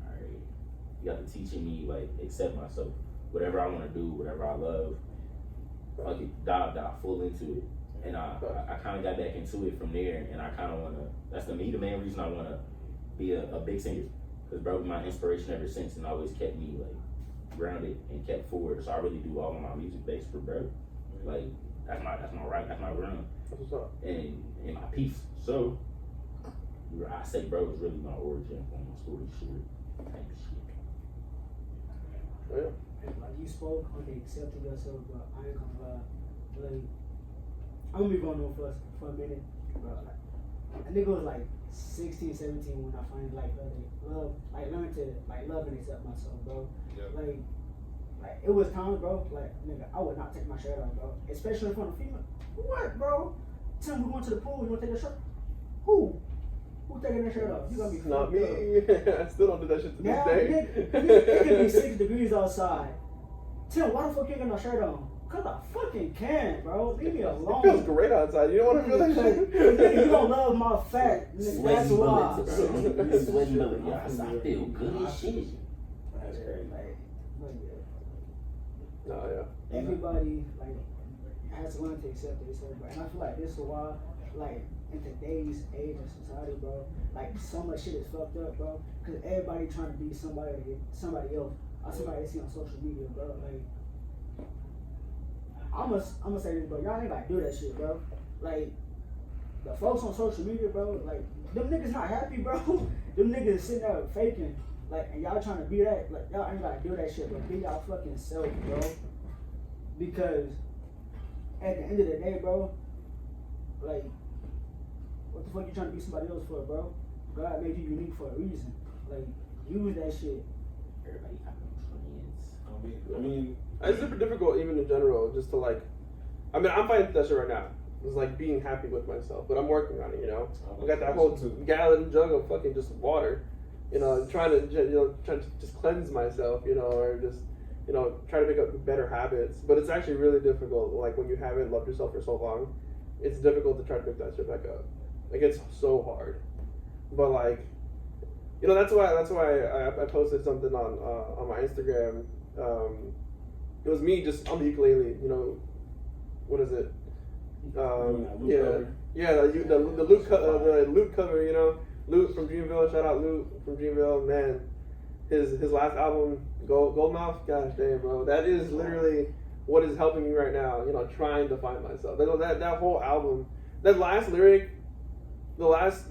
right, you got to teaching me like accept myself, whatever I want to do, whatever I love. Fuck it, dive full into it. And I kind of got back into it from there, and I kind of want to, that's the main reason I want to be a big singer. Because bro, my inspiration ever since, and always kept me like grounded and kept forward. So I really do all of my music based for bro. Like, that's my ground. That's what's up. And my piece. So, I say bro is really my origin on my story short type of shit. Oh, yeah. Like you spoke on the accepting yourself, but I ain't gonna lie. Like, I'm gonna be going on for a minute, bro. Like, I think it was like 16, 17 when I finally learned to love and accept myself, bro. Yeah. Like it was times, bro. Like nigga, I would not take my shirt off, bro. Especially in front of female. What, bro? Tell me we're going to the pool. You wanna take a shirt? Who taking their shirt off? You gonna be Not fucked me. up. I still don't do that shit to Now, this day. it could be 6 degrees outside. Tim, why the fuck you ain't got no shirt on? Cause I fucking can, bro. Leave me alone. It feels great outside. You don't want to feel that shit? You don't love my fat. Nigga, that's Sweaty why. bullets, bro. Sweaty bullets. Yeah, I feel good as shit. That's crazy. No, yeah. Everybody has to learn to accept themselves, bro. And I feel like this is why, in today's age of society, bro, so much shit is fucked up, bro. Cause everybody trying to be somebody else, or somebody they see on social media, bro. I'ma say this, bro. Y'all ain't gotta do that shit, bro. The folks on social media, bro, them niggas not happy, bro. Them niggas sitting there faking, and y'all trying to be that, y'all ain't gotta do that shit, but be y'all fucking self, bro. Because at the end of the day, bro, what the fuck you trying to be somebody else for, bro? God made you unique for a reason. Use that shit. Everybody got no trends. I mean, It's super difficult, even in general, just to I'm fighting with that shit right now. It's being happy with myself, but I'm working on it, you know? I got that whole gallon jug of fucking just water, trying to just cleanse myself, or just, try to pick up better habits. But it's actually really difficult, when you haven't loved yourself for so long, it's difficult to try to pick that shit back up. It's so hard. But You know, that's why I posted something on my Instagram. It was me just on the ukulele. You know, what is it? The Luke cover. You know, Luke from Dreamville. Shout out Luke from Dreamville. Man, his last album, Goldmouth. Gosh damn, bro, that is literally what is helping me right now. You know, trying to find myself. That whole album, that last lyric, the last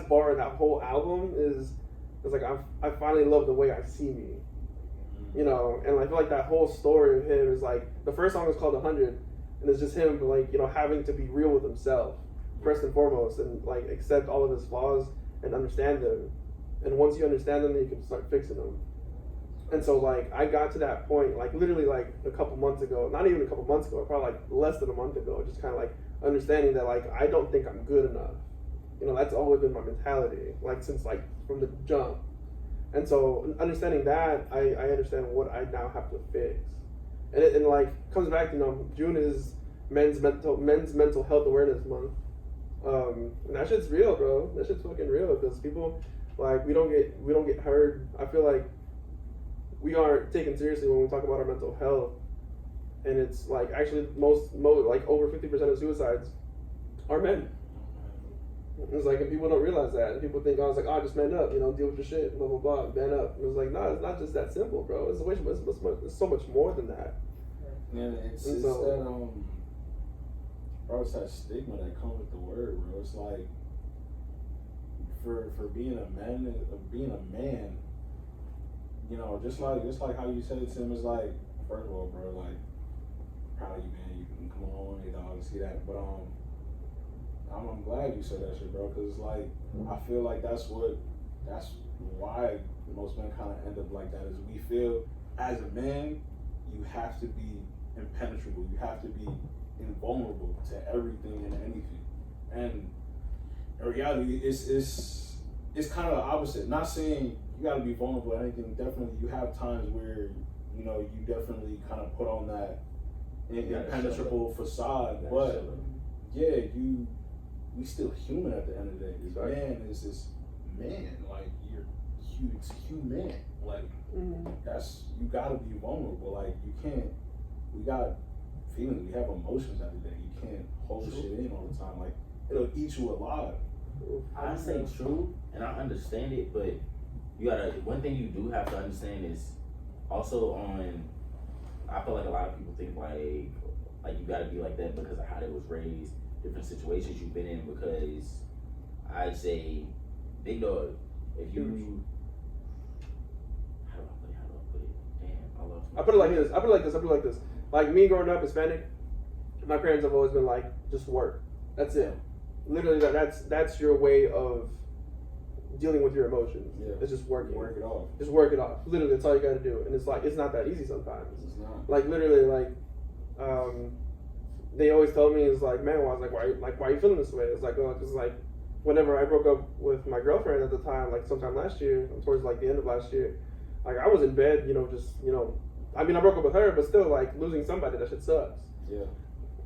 bar in that whole album is like I finally love the way I see me. You know, and I feel like that whole story of him is like, the first song is called 100, and it's just him, like, you know, having to be real with himself first and foremost, and like accept all of his flaws and understand them. And once you understand them, then you can start fixing them. And so like I got to that point, like literally like a couple months ago, not even a couple months ago, probably like less than a month ago, just kind of like understanding that like I don't think I'm good enough. You know, that's always been my mentality, like since like from the jump. And so understanding that, I understand what I now have to fix. And it like comes back, you know, June is men's mental health awareness month. And that shit's real, bro. That shit's fucking real, because people, like, we don't get heard. I feel like we aren't taken seriously when we talk about our mental health. And it's like actually most like over 50% of suicides are men. It's like, and people don't realize that, and people think, oh, it's like, oh, just man up, you know, deal with your shit, blah blah blah, man up. And it's like, no, it's not just that simple, bro. It's so much more than that. Yeah, it's that bro, it's that stigma that comes with the word, bro. It's like for being a man, you know, just like how you said it, Tim, is like, first of all, bro, like, proud of you, man. You can come on, you know, and see that, but I'm glad you said that shit, bro, because like I feel like that's why most men kind of end up like that, is we feel as a man you have to be impenetrable, you have to be invulnerable to everything and anything, and in reality it's kind of the opposite. Not saying you got to be vulnerable to anything. Definitely you have times where, you know, you definitely kind of put on that impenetrable facade, but yeah, we still human at the end of the day. This man is this man, like you're human. Like that's, you gotta be vulnerable. Like you can't. We got feelings. We have emotions every day. You can't hold shit in all the time. Like it'll eat you alive. I say true, and I understand it, but you gotta. One thing you do have to understand is also on. I feel like a lot of people think like you gotta be like that because of how they was raised, different situations you've been in. Because I'd say, big dog, if you, how do I put it? Damn, I lost. I put it like this. Like me growing up Hispanic, my parents have always been like, just work. That's it. Literally, that's your way of dealing with your emotions. Yeah. It's just working. Work it off. Just work it off. Literally, that's all you got to do. And it's like, it's not that easy sometimes. It's not. Like literally, like they always told me, it's like, man, well, I was like, why are you feeling this way? It's like, oh, because like whenever I broke up with my girlfriend at the time, like sometime last year, towards like the end of last year, like I was in bed, you know, just, you know, I mean, I broke up with her, but still, like losing somebody, that shit sucks. Yeah.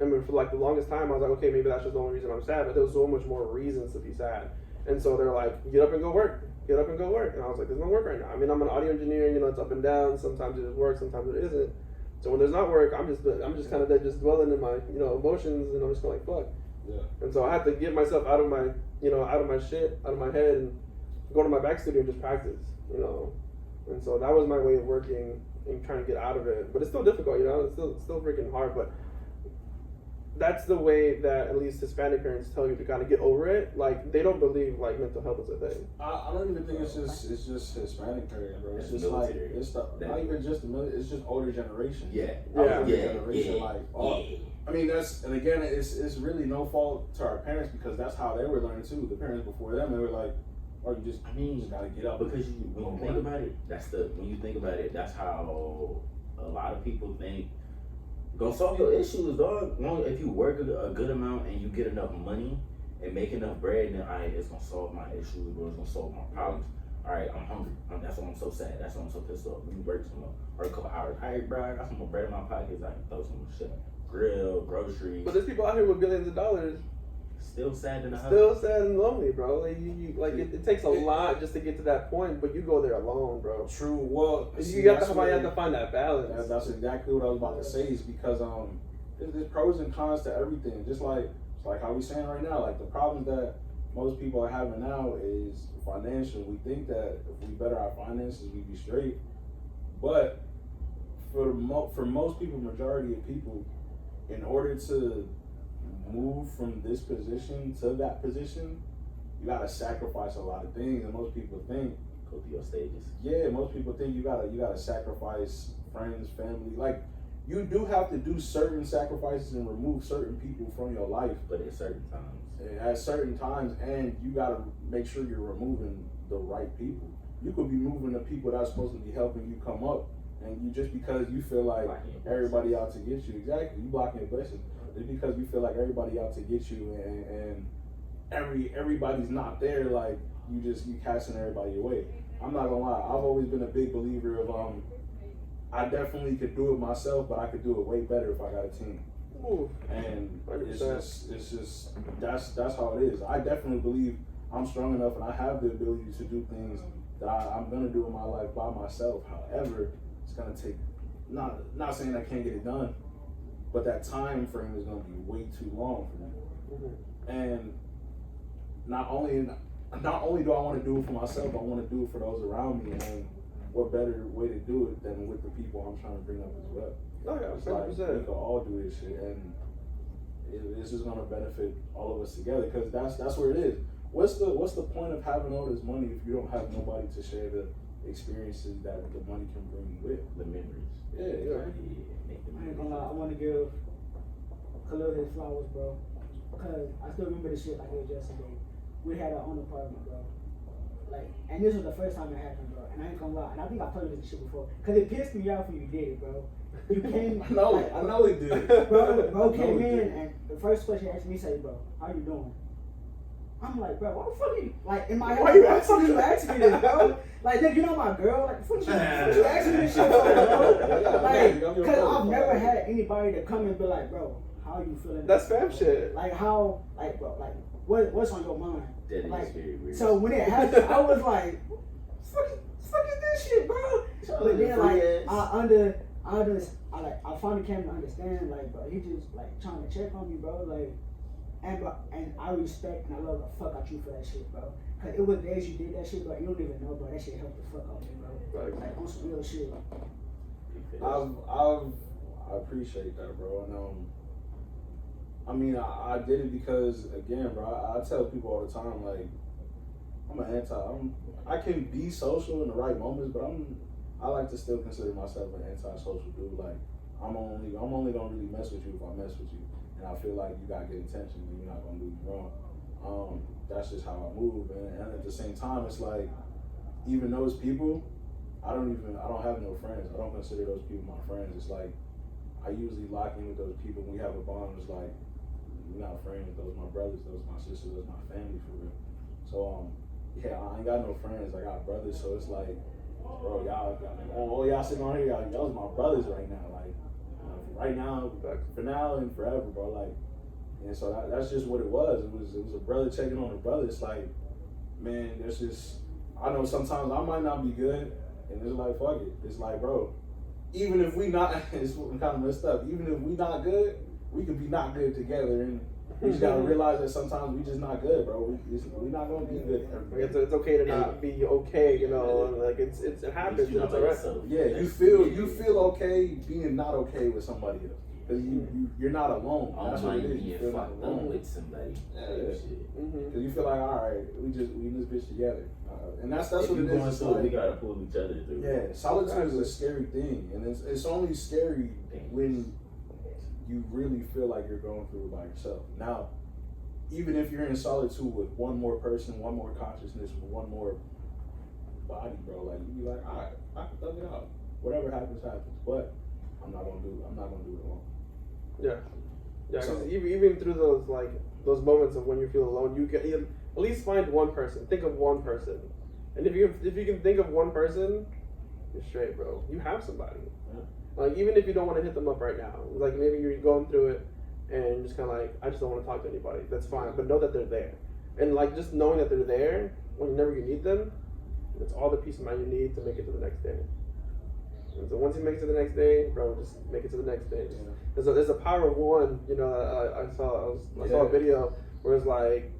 I mean, for like the longest time, I was like, okay, maybe that's just the only reason I'm sad, but there was so much more reasons to be sad. And so they're like, get up and go work. Get up and go work. And I was like, there's no work right now. I mean, I'm an audio engineer, you know, it's up and down. Sometimes it is work, sometimes it isn't. So when there's not work, I'm just kind of there, just dwelling in my, you know, emotions, and I'm just going like, fuck. Yeah. And so I had to get myself out of my, you know, out of my shit, out of my head, and go to my back studio and just practice, you know. And so that was my way of working and trying to get out of it. But it's still difficult, you know. It's still freaking hard, but that's the way that at least Hispanic parents tell you to kind of get over it. Like they don't believe like mental health is a thing. I don't even think it's just Hispanic parents, bro. It's just military. Like it's not even just the military. It's just older generation. Older generation. Like I mean, that's, and again, it's really no fault to our parents, because that's how they were learning too. The parents before them, they were like, "Oh, you just gotta get up." Because when you think about it, that's how a lot of people think. Gonna solve your issues, dog. If you work a good amount and you get enough money and make enough bread, then it's gonna solve my issues, bro. It's gonna solve my problems. Alright, I'm hungry. That's why I'm so sad. That's why I'm so pissed off. We work some more, or a couple hours. Alright, bro, I got some more bread in my pockets. I can throw some shit, grill, groceries. But there's people out here with billions of dollars Still sad in the house. Still sad and lonely, bro. Like, it takes a lot just to get to that point, but you go there alone, bro. True. Well, You have to find that balance. That's exactly what I was about to say. Is because there's pros and cons to everything. Just like how we saying right now. Like the problems that most people are having now is financial. We think that if we better our finances, we be straight. But for most people, majority of people, in order to move from this position to that position, you gotta sacrifice a lot of things, and most people think Go through your stages. Yeah, most people think you gotta sacrifice friends, family. Like you do have to do certain sacrifices and remove certain people from your life, But at certain times. at certain times, and you gotta make sure you're removing the right people. You could be moving the people that's supposed to be helping you come up, and you just because you feel like Blocking your everybody out to get you. Exactly, you blocking your blessings. Just because you feel like everybody out to get you, and everybody's not there, like you casting everybody away. I'm not gonna lie, I've always been a big believer of I definitely could do it myself, but I could do it way better if I got a team. Ooh, And 100%. it's just that's how it is. I definitely believe I'm strong enough and I have the ability to do things that I'm gonna do in my life by myself. However, it's gonna take not saying I can't get it done, but that time frame is gonna be way too long for me. Mhm. And not only do I want to do it for myself, I want to do it for those around me. And what better way to do it than with the people I'm trying to bring up as well? Oh yeah, It's like we 100%. can all do this shit, and it's just gonna benefit all of us together. Because that's where it is. What's the point of having all this money if you don't have nobody to share the experiences that the money can bring with? The memories. Yeah, Yeah, exactly. make the I ain't memories. gonna lie, I wanna give Khalil his flowers, bro. Cause I still remember this shit like it was yesterday. We had our own apartment, bro. Like, and this was the first time it happened, bro. And I ain't gonna lie, and I think I told you this shit before. Cause it pissed me off when you did it, bro. You came, I know it did. bro I came know it in did. and the first question he asked me, say, bro, how you doing? I'm like, bro, what the fuck you, like, in my head, Why you what the fuck asking you asking me this, bro? Like, nigga, you know my girl, like, what you asking me this shit for, bro? Like, cause I've never had anybody to come and be like, bro, how you feeling? That's fam shit. Like, how, like, bro, like, what's on your mind? That is Like, very weird. so when it happened, I was like, fuck is this shit, bro? But then, like, I finally came to understand, like, bro, he just, like, trying to check on me, bro, like, and I respect and I love the fuck out you for that shit, bro. Cause it was days you did that shit, bro, you don't even know, bro, that shit helped the fuck out me, bro. Right. Like, on some real shit. I appreciate that, bro. And I mean, I did it because, again, bro, I tell people all the time, like, I can be social in the right moments, but I like to still consider myself an antisocial dude. Like, I'm only gonna really mess with you if I mess with you, and I feel like you got good intentions and you're not gonna do me wrong. That's just how I move, and at the same time, it's like, even those people, I don't have no friends. I don't consider those people my friends. It's like, I usually lock in with those people. We have a bond. It's like, we're not friends. Those are my brothers. Those are my sisters. Those are my family for real. So yeah, I ain't got no friends. I got brothers. So it's like, bro, y'all sitting on here. Y'all's my brothers right now. Like, right now, for now and forever, bro. Like, and so that's just what it was. It was a brother checking on a brother. It's like, man, there's just, I know sometimes I might not be good, and it's like, fuck it. It's like, bro, even if we not, it's kind of messed up. Even if we not good, we could be not good together, and we just gotta realize that sometimes we just not good, bro. We not gonna be good. Like, it's okay to not be okay, you know, and like it happens. You know It's about alright. yourself. Yeah, you feel okay being not okay with somebody else, because you're not alone. I That's don't what it mind is. You being feel not fucked up alone. with somebody. Yeah. Shit. Mhm. Because you feel like, all right, we in this bitch together, and that's If what you it going is. It's through it, like, we gotta pull each other through. yeah, solitude is a scary thing, and it's only scary when you really feel like you're going through it by yourself. Now, even if you're in solitude with one more person, one more consciousness, one more body, bro, like you be like, all right, I can thug it out. Whatever happens, happens. But I'm not gonna do it alone. Yeah. Yeah, So- because even through those moments of when you feel alone, you at least find one person. Think of one person, and if you can think of one person, you're straight, bro. You have somebody. Yeah. Like even if you don't want to hit them up right now, like maybe you're going through it, and just kind of like, I just don't want to talk to anybody. That's fine, but know that they're there. And like just knowing that they're there whenever you need them, it's all the peace of mind you need to make it to the next day. And so once you make it to the next day, bro, just make it to the next day. There's a power of one. You know, I saw a video where it's like,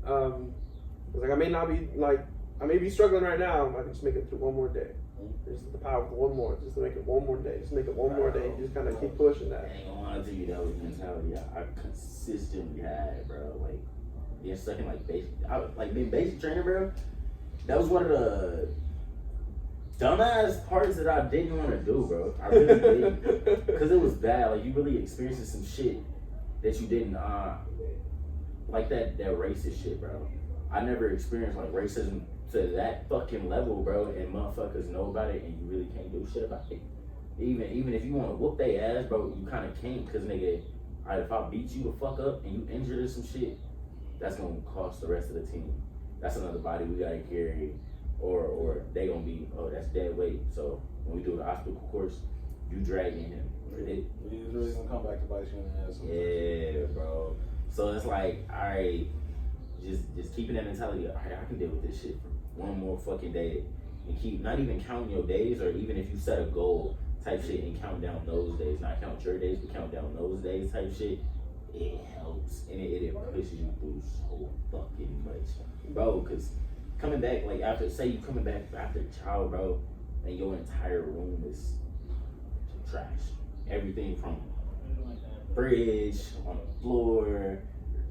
I may not be like, I may be struggling right now. I can just make it through one more day. Just the power of one more, just to make it one more day. Just make it one more day. You just kind of keep pushing that. I ain't gonna lie to you, that was the mentality I consistently had, bro. Like being stuck in like being basic training, bro. That was one of the dumbass parts that I didn't want to do, bro. I really did, because it was bad. Like you really experiencing some shit that you didn't like that racist shit, bro. I never experienced like racism to that fucking level, bro, and motherfuckers know about it, and you really can't do shit about it. Even if you want to whoop their ass, bro, you kind of can't, because nigga, alright, if I beat you the fuck up and you injured or some shit, that's gonna cost the rest of the team. That's another body we gotta carry, or they gonna be, oh, that's dead weight. So when we do the obstacle course, you dragging him. He's really gonna come back to bite you in the ass. Yeah, bro. So it's like, alright, just keeping that mentality. Alright, I can deal with this shit for one more fucking day, and keep not even counting your days, or even if you set a goal type shit and count down those days, not count your days, but count down those days type shit. It helps, and it pushes you through so fucking much, bro. Because coming back, like after, say you coming back after child, bro, and your entire room is trash. Everything from fridge on the floor,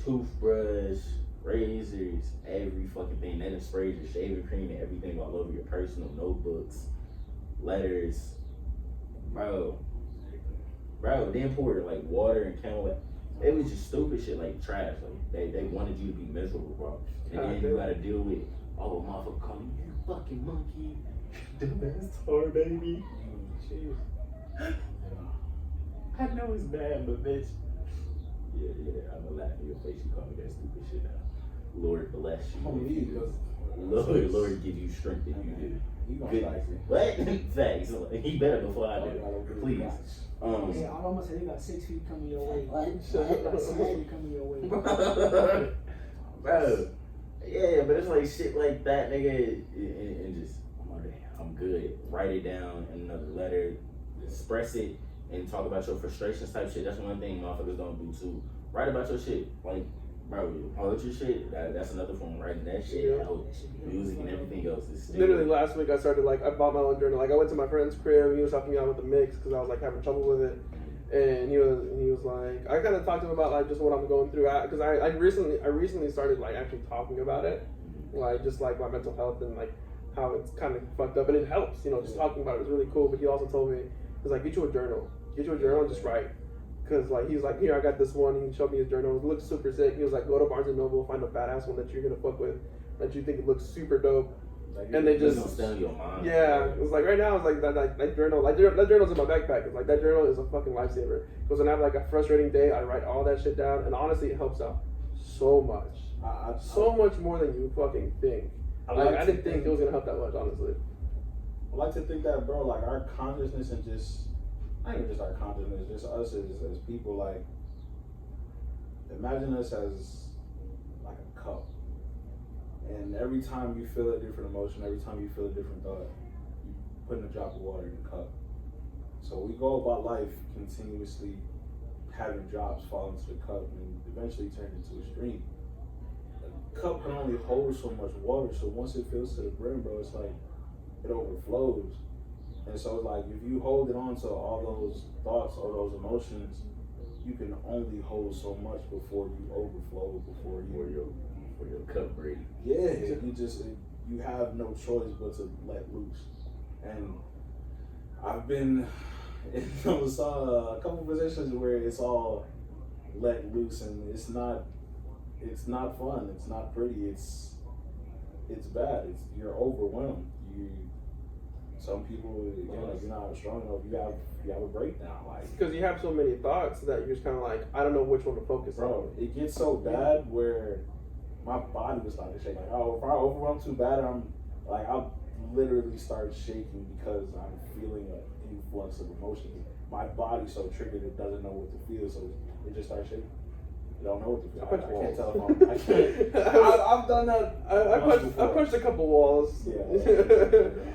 toothbrush, razors, every fucking thing. Then it sprays your shaving cream and everything all over your personal notebooks, letters, bro. Then poured like water and candle. It was just stupid shit, like trash. Like they wanted you to be miserable, bro. And then you gotta deal with, oh, motherfucker calling you fucking monkey, dumbass tar baby. Jeez. I know it's bad, but bitch. Yeah, I'm gonna laugh in your face. You call me that stupid shit now. Lord bless you. Lord give you strength if you do. Good. What? Thanks. He better before I do. Please. Yeah, I almost said they got 6 feet coming your way. What? 6 feet coming your way. Bro. Yeah, but it's like shit like that, nigga, and just, I'm good. Write it down in another letter, express it, and talk about your frustrations type shit. That's one thing motherfuckers don't do too. Write about your shit. Like, bro, poetry shit, that's another form of writing. That shit, music and everything else. Literally last week I started, like, I bought my own journal. Like, I went to my friend's crib, he was helping me out with the mix because I was like having trouble with it. And he was like, I kind of talked to him about like just what I'm going through, because I recently started like actually talking about it, like just like my mental health and like how it's kind of fucked up, and it helps, just talking about it was really cool. But he also told me, he's like, get you a journal and just write, because like he's like, here, I got this one. He showed me his journal. It looks super sick. He was like, go to Barnes and Noble, find a badass one that you're gonna fuck with, that you think it looks super dope. Like, and they just your mind. Yeah, it was like right now it's like that journal, like that journal's in my backpack. It's like that journal is a fucking lifesaver, because when I have like a frustrating day, I write all that shit down, and honestly it helps out so much, so much more than you fucking think. I didn't think it was gonna help that much, honestly. I like to think that, bro, like our consciousness and just, not even just our consciousness, just us as people, like, imagine us as like a cup. And every time you feel a different emotion, every time you feel a different thought, you put in a drop of water in the cup. So we go about life continuously having drops fall into the cup and eventually turn into a stream. A cup can only hold so much water, so once it fills to the brim, bro, it's like it overflows. And so like if you hold it on to all those thoughts, all those emotions, you can only hold so much before you overflow, before your cup break. Yeah, you have no choice but to let loose. And I've been in those a couple positions where it's all let loose, and it's not fun, it's not pretty, it's bad. You're overwhelmed. Some people, if you're not strong enough, you have a breakdown, like, because you have so many thoughts that you're just kind of like, I don't know which one to focus on. Bro, it gets so bad where my body was starting to shake. Like, if I overwhelm too bad, I'll literally start shaking because I'm feeling an influx of emotions. My body's so triggered it doesn't know what to feel, so It just starts shaking. You don't know what to do. I punch I can't walls. tell if I'm. I can't. I've done that. I punched a couple walls. Yeah.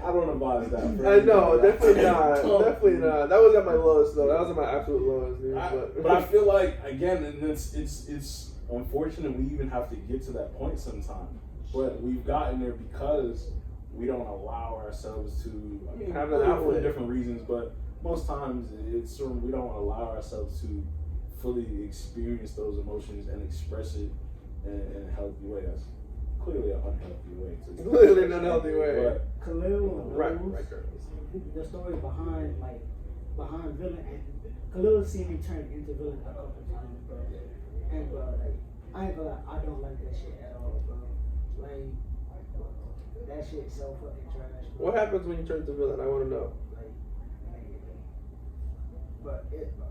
I don't advise that. I know, definitely not. Definitely not. That was at my lowest though. That was at my absolute lowest, dude. But I feel like again, and it's unfortunate we even have to get to that point sometimes. But we've gotten there because we don't allow ourselves to. I mean, have an for outlet. different reasons, but most times it's sort of we don't allow ourselves to fully experience those emotions and express it in a healthy way. That's clearly an unhealthy way to. Clearly an unhealthy way. But, Khalil Right, knows right, girls. the story behind villain, and Khalil seen me turn into villain a couple times, bro. And bro, like I ain't gonna lie, I don't like that shit at all, bro. Like that shit so fucking trash. Bro. What happens when you turn to villain? I want to know. Like, but it, bro,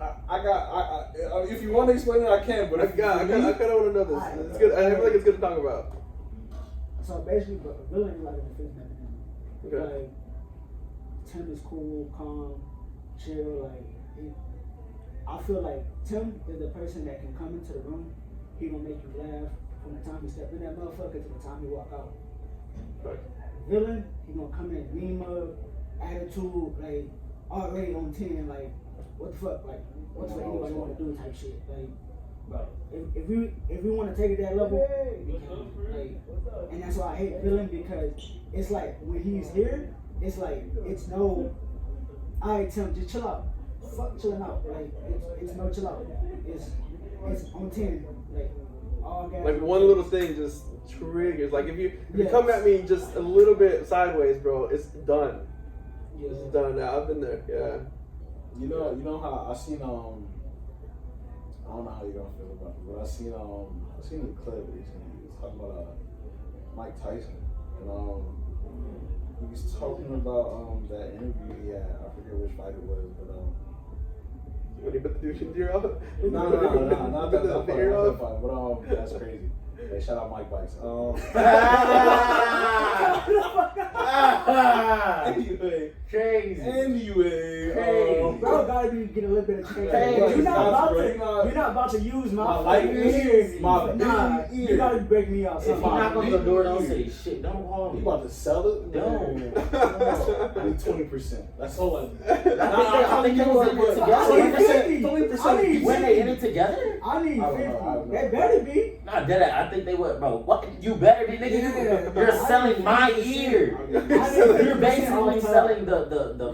like. if you want to explain it, I can. But I kind of want to know this. It's good. I feel like it's good to talk about. So basically, bro, a villain is like a defense mechanism. Okay. Like Tim is cool, calm, chill. Like I feel like Tim is the person that can come into the room. He gonna make you laugh from the time he step in that motherfucker to the time he walk out. Right. Villain, he gonna come in Miyb, attitude, like already on 10, like what the fuck, like what the fuck anybody wanna do type shit. Like bro, if we wanna take it that level, we can. Like, and that's why I hate villain, because it's like when he's here, it's like it's no alright Tim, just chill out. Fuck chilling out. Like it's no chill out. It's on 10. Like all gas. Like one little thing just triggers. Like if you come at me just a little bit sideways, bro, it's done. Yeah. It's done now. I've been there. Yeah. you know how I seen I don't know how you gonna feel about it, but I seen a clip recently. It was talking about Mike Tyson, and he was talking about that interview he had. I forget which fight it was, but When you put the douche ear off? no, not that fight, but that's crazy. Hey, shout out Mike Bites. Anyway, Crazy. Bro, gotta be getting a little bit of change. Hey, You're not that's about to use my light fucking ears, ears. my Nah, big you ear. gotta break me out. If you Somehow. knock on the door, don't say shit. Don't call You me. about to sell it? Don't. I need 20%. That's all I need. I think they was in it together. 20%. When they in it together? I need I don't 50. know. That better be. Nah, dead ass. I think they would, bro. What? You better be, nigga. Yeah. You're selling my ear. You're basically selling the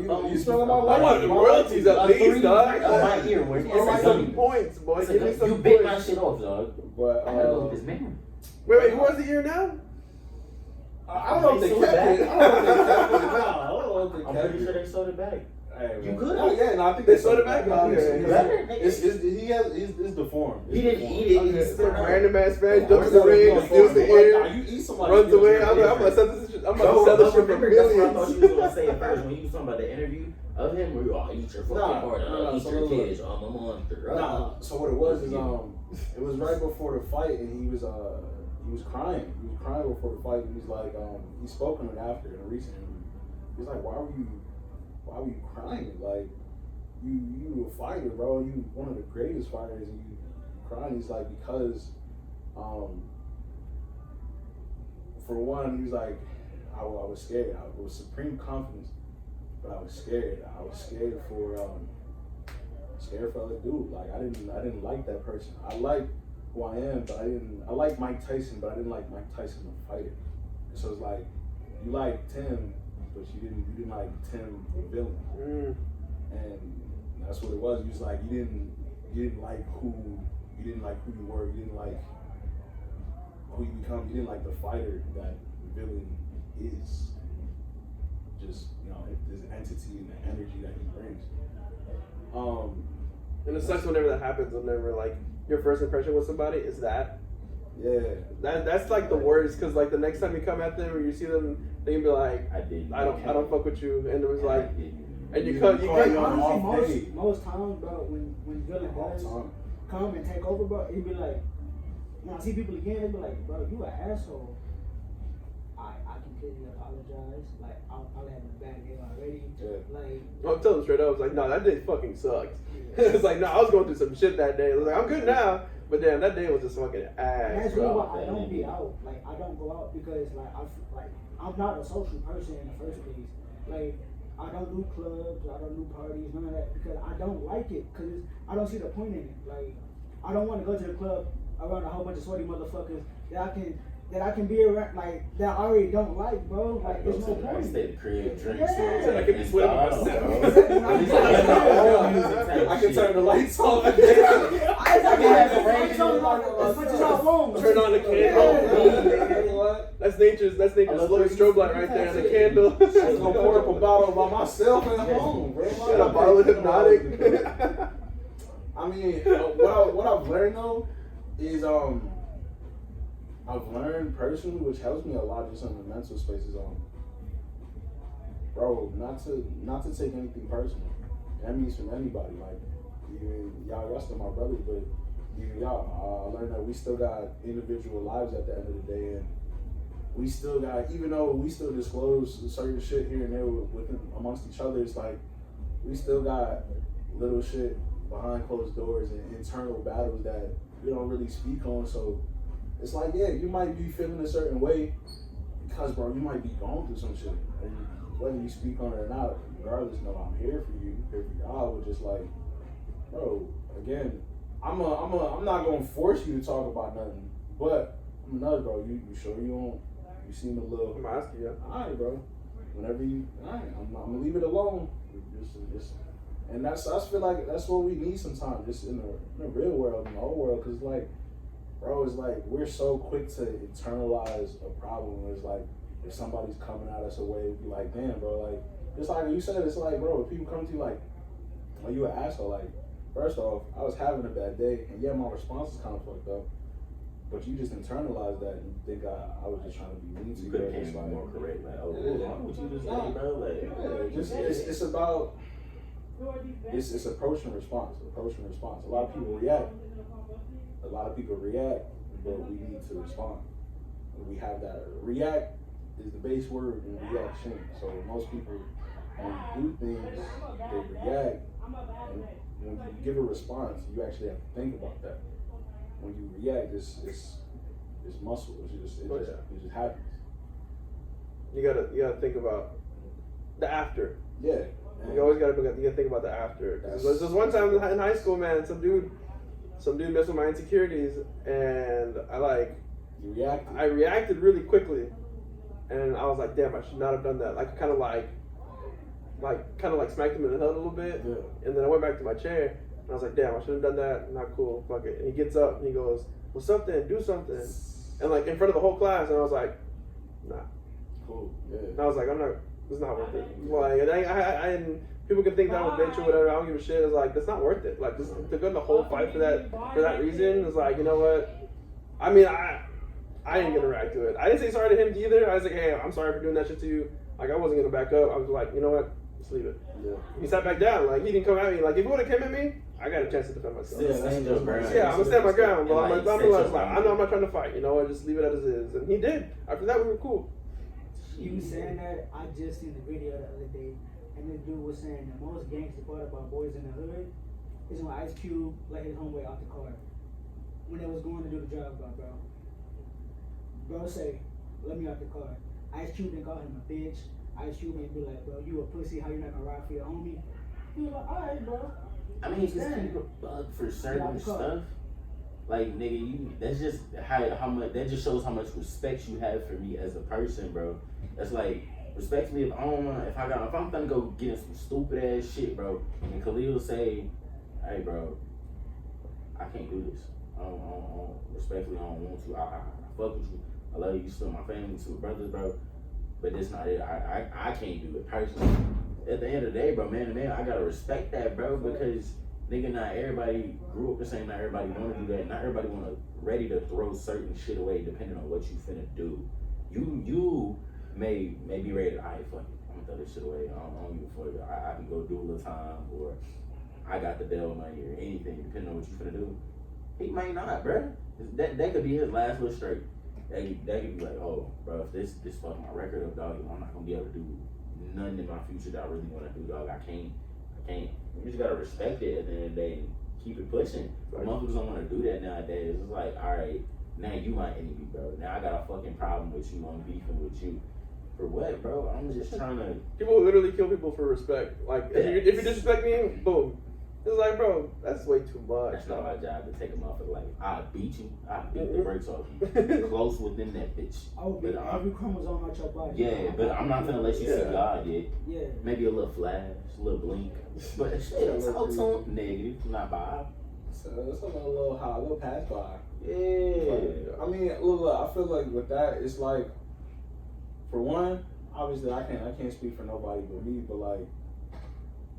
phone. You smelling my I light? want the royalties at least, dog. Of my ear. Where Give me it's some points, boy. Give me some you bit my points. shit off, dog. But I gotta go with this man. Wait, who has the ear now? I don't know if they sold it kept it. back. I don't know if they kept it. No, I don't know if they I'm kept pretty it. sure they sold it back. Hey, You man. could. Oh, yeah, no, I think They sold it back? Okay. It's deformed. He didn't eat it. He Okay, spit some it out. random ass fan Yeah, jumps in the ring, steals the Nah, ear, you eat somebody runs else's away. ear. I'm gonna sell this shit. I'm No, gonna sell this shit for remember that's what I thought millions. you was gonna say at first when you was talking about the interview of him, where you eat your fucking heart, eat so your look. kids, I'm a monster. Nah, so what it was is it was right before the fight, and he was crying. He was crying before the fight. And he's like, he spoke on it after in a recent interview. He's like, why were you crying? Like, you a fighter, bro. You one of the greatest fighters, and you crying. He's like, because, for one, he was like, I was scared. I was supreme confidence, but I was scared. I was scared for other dude. Like I didn't like that person. I like who I am, but I like Mike Tyson, but I didn't like Mike Tyson the fighter. So it's like you like Tim, but you didn't like Tim the villain. And that's what it was. You was like you didn't like who you were, you didn't like who you become, you didn't like the fighter that the villain is. Just, this entity and the energy that he brings. And it sucks whenever that happens. Whenever like your first impression with somebody is that. Yeah. That's like the worst, because like the next time you come at them or you see them, they can be like, I did. I don't fuck with you, and it was like, and you You cut. Honestly, most times, bro, when villain does come and take over, bro, he be like, when I see people again, they be like, bro, you an asshole. I can completely apologize. Like, I was probably having a bad day already. Yeah. Like, I'm telling him straight up, I was like, no, that day fucking sucked. It's like, no, I was going through some shit that day. I was like, I'm good now, but damn, that day was just fucking and ass, that's really bro. why I don't be out. Like, I don't go out because like I'm not a social person in the first place. Like, I don't do clubs, I don't do parties, none of that because I don't like it. Cause I don't see the point in it. Like, I don't want to go to the club around a whole bunch of sweaty motherfuckers that I can be around, like, that I already don't like, bro. Like, there's no point. Stay at the crib, drink, Yeah. smoke, I can be and sweating style, myself. bro. Exactly. At least I got music type I can shit. turn the lights off. I can have have a radio as much as I want. Turn on the candle. That's nature's slow strobe light right there, and the candle. I was gonna pour up a bottle by myself at home, bro. Got a bottle of hypnotic. I mean, what I've learned though is I've learned personally, which helps me a lot just in the mental space, is bro, not to take anything personal. That means from anybody, like even y'all still my brothers, but even y'all, I learned that we still got individual lives at the end of the day, and we still got, even though we still disclose certain shit here and there within amongst each other, it's like we still got little shit behind closed doors and internal battles that we don't really speak on. So it's like, yeah, you might be feeling a certain way because, bro, you might be going through some shit. And whether you speak on it or not, regardless, no, I'm here for you, here for y'all. But just like, bro, again, I'm not gonna force you to talk about nothing, but I'm another, bro. You sure you don't? You seem a little. I'm asking you. All right, bro. Whenever you, all right, I'm gonna leave it alone. Just, and I feel like that's what we need sometimes, just in the real world, in the whole world, because like, bro, it's like we're so quick to internalize a problem. It's like if somebody's coming at us away, we'd be like, damn, bro, like it's like you said, it's like, bro, if people come to you like, are you an asshole? Like, first off, I was having a bad day, and yeah, my response is kind of fucked up. But you just internalize that and think I was just trying to be mean to you. You could have It's came like, more correct, like, oh, Yeah. why would you just say, bro? Like, yeah, just it's about it's approach and response. A lot of people react. But we need to respond. And we have that. React is the base word in reaction. So most people, when you do things, they react. And when you give a response, you actually have to think about that. When you react, it's muscle. It just happens. You gotta think about the after. Yeah. You always gotta think about the after. There's this one time in high school, man, some dude messed with my insecurities, and I reacted really quickly, and I was like, damn, I should not have done that. Like kind of smacked him in the head a little bit, Yeah. and then I went back to my chair, and I was like, damn, I should have done that. Not cool, fuck it. And he gets up and he goes, what's up then? Do something. And like in front of the whole class, and I was like, nah. Cool. Yeah. And I was like, it's not worth it. Like, and people can think that I'm a bitch or whatever. I don't give a shit. It's like, that's not worth it. Like, just to go in the whole fight for that reason is like, you know what? I mean, I ain't gonna react to it. I didn't say sorry to him either. I was like, hey, I'm sorry for doing that shit to you. Like, I wasn't gonna back up. I was like, you know what? Just leave it. Yeah. He sat back down. Like, he didn't come at me. Like, if he would have come at me, I got a chance to defend myself. Yeah, stand your ground. Yeah, I'm gonna stand my ground, but And, I'm set your not trying to fight. You know what? Just leave it as it is. And he did. After that, we were cool. You saying that, I just seen the video the other day, and this dude was saying the most gangster part about Boys in the Hood is when Ice Cube let his homeboy out the car when they was going to do the job, bro. Bro say, let me out the car. Ice Cube didn't call him a bitch. Ice Cube didn't be like, bro, you a pussy, how you not gonna ride for your homie? He was like, alright, bro. I mean, just keep a bug for certain stuff. Like, nigga, that's just how much, that just shows how much respect you have for me as a person, bro. That's like, respectfully, if I'm gonna go get in some stupid ass shit, bro, and Khalil say, hey, bro, I can't do this. I don't respectfully, I don't want to. I fuck with you. I love you. You still my family, you still my brothers, bro. But that's not it. I can't do it personally. At the end of the day, bro, man to man, I gotta respect that, bro, because nigga, not everybody grew up the same. Not everybody want to do that. Not everybody ready to throw certain shit away depending on what you finna do. You may be ready to, alright, fuck it, I'm gonna throw this shit away. I don't give a fuck. I can go do a little time, or I got the bail money, or anything, depending on what you finna do. He may not, bro. That could be his last little straight. They could be like, oh, bro, if this fucking my record up, dog, I'm not gonna be able to do nothing in my future that I really want to do, dog. I can't. You just gotta respect it at the end of the day and keep it pushing. But motherfuckers don't want to do that nowadays. It's like, all right, now you my enemy, bro. Now I got a fucking problem with you. I'm beefing with you. For what, bro? I'm just trying to. People literally kill people for respect. Like, if you disrespect me, boom. It's like, bro, that's way too much. That's not my job to take them off of like, I beat you. I beat the brakes off you. Close within that bitch. I would beat every chromosome out your body. Yeah, but I'm not gonna let you see God yet. Yeah. Maybe a little flash, a little blink. But shit, it's auto negative, not Bob. So it's a little pass by. Yeah. I mean, look, I feel like with that, it's like, for one, obviously I can't speak for nobody but me, but like,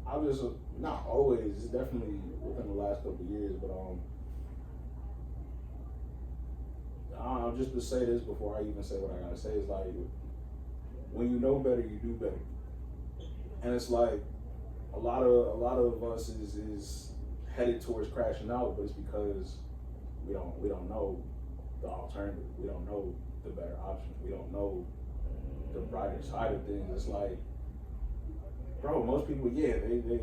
I just, not always, it's definitely within the last couple of years, but I don't know, just to say this before I even say what I gotta say, is like, when you know better, you do better. And it's like, a lot of us is headed towards crashing out, but it's because we don't know the alternative. We don't know the better option. We don't know the brighter side of things. It's like, bro, most people, yeah, they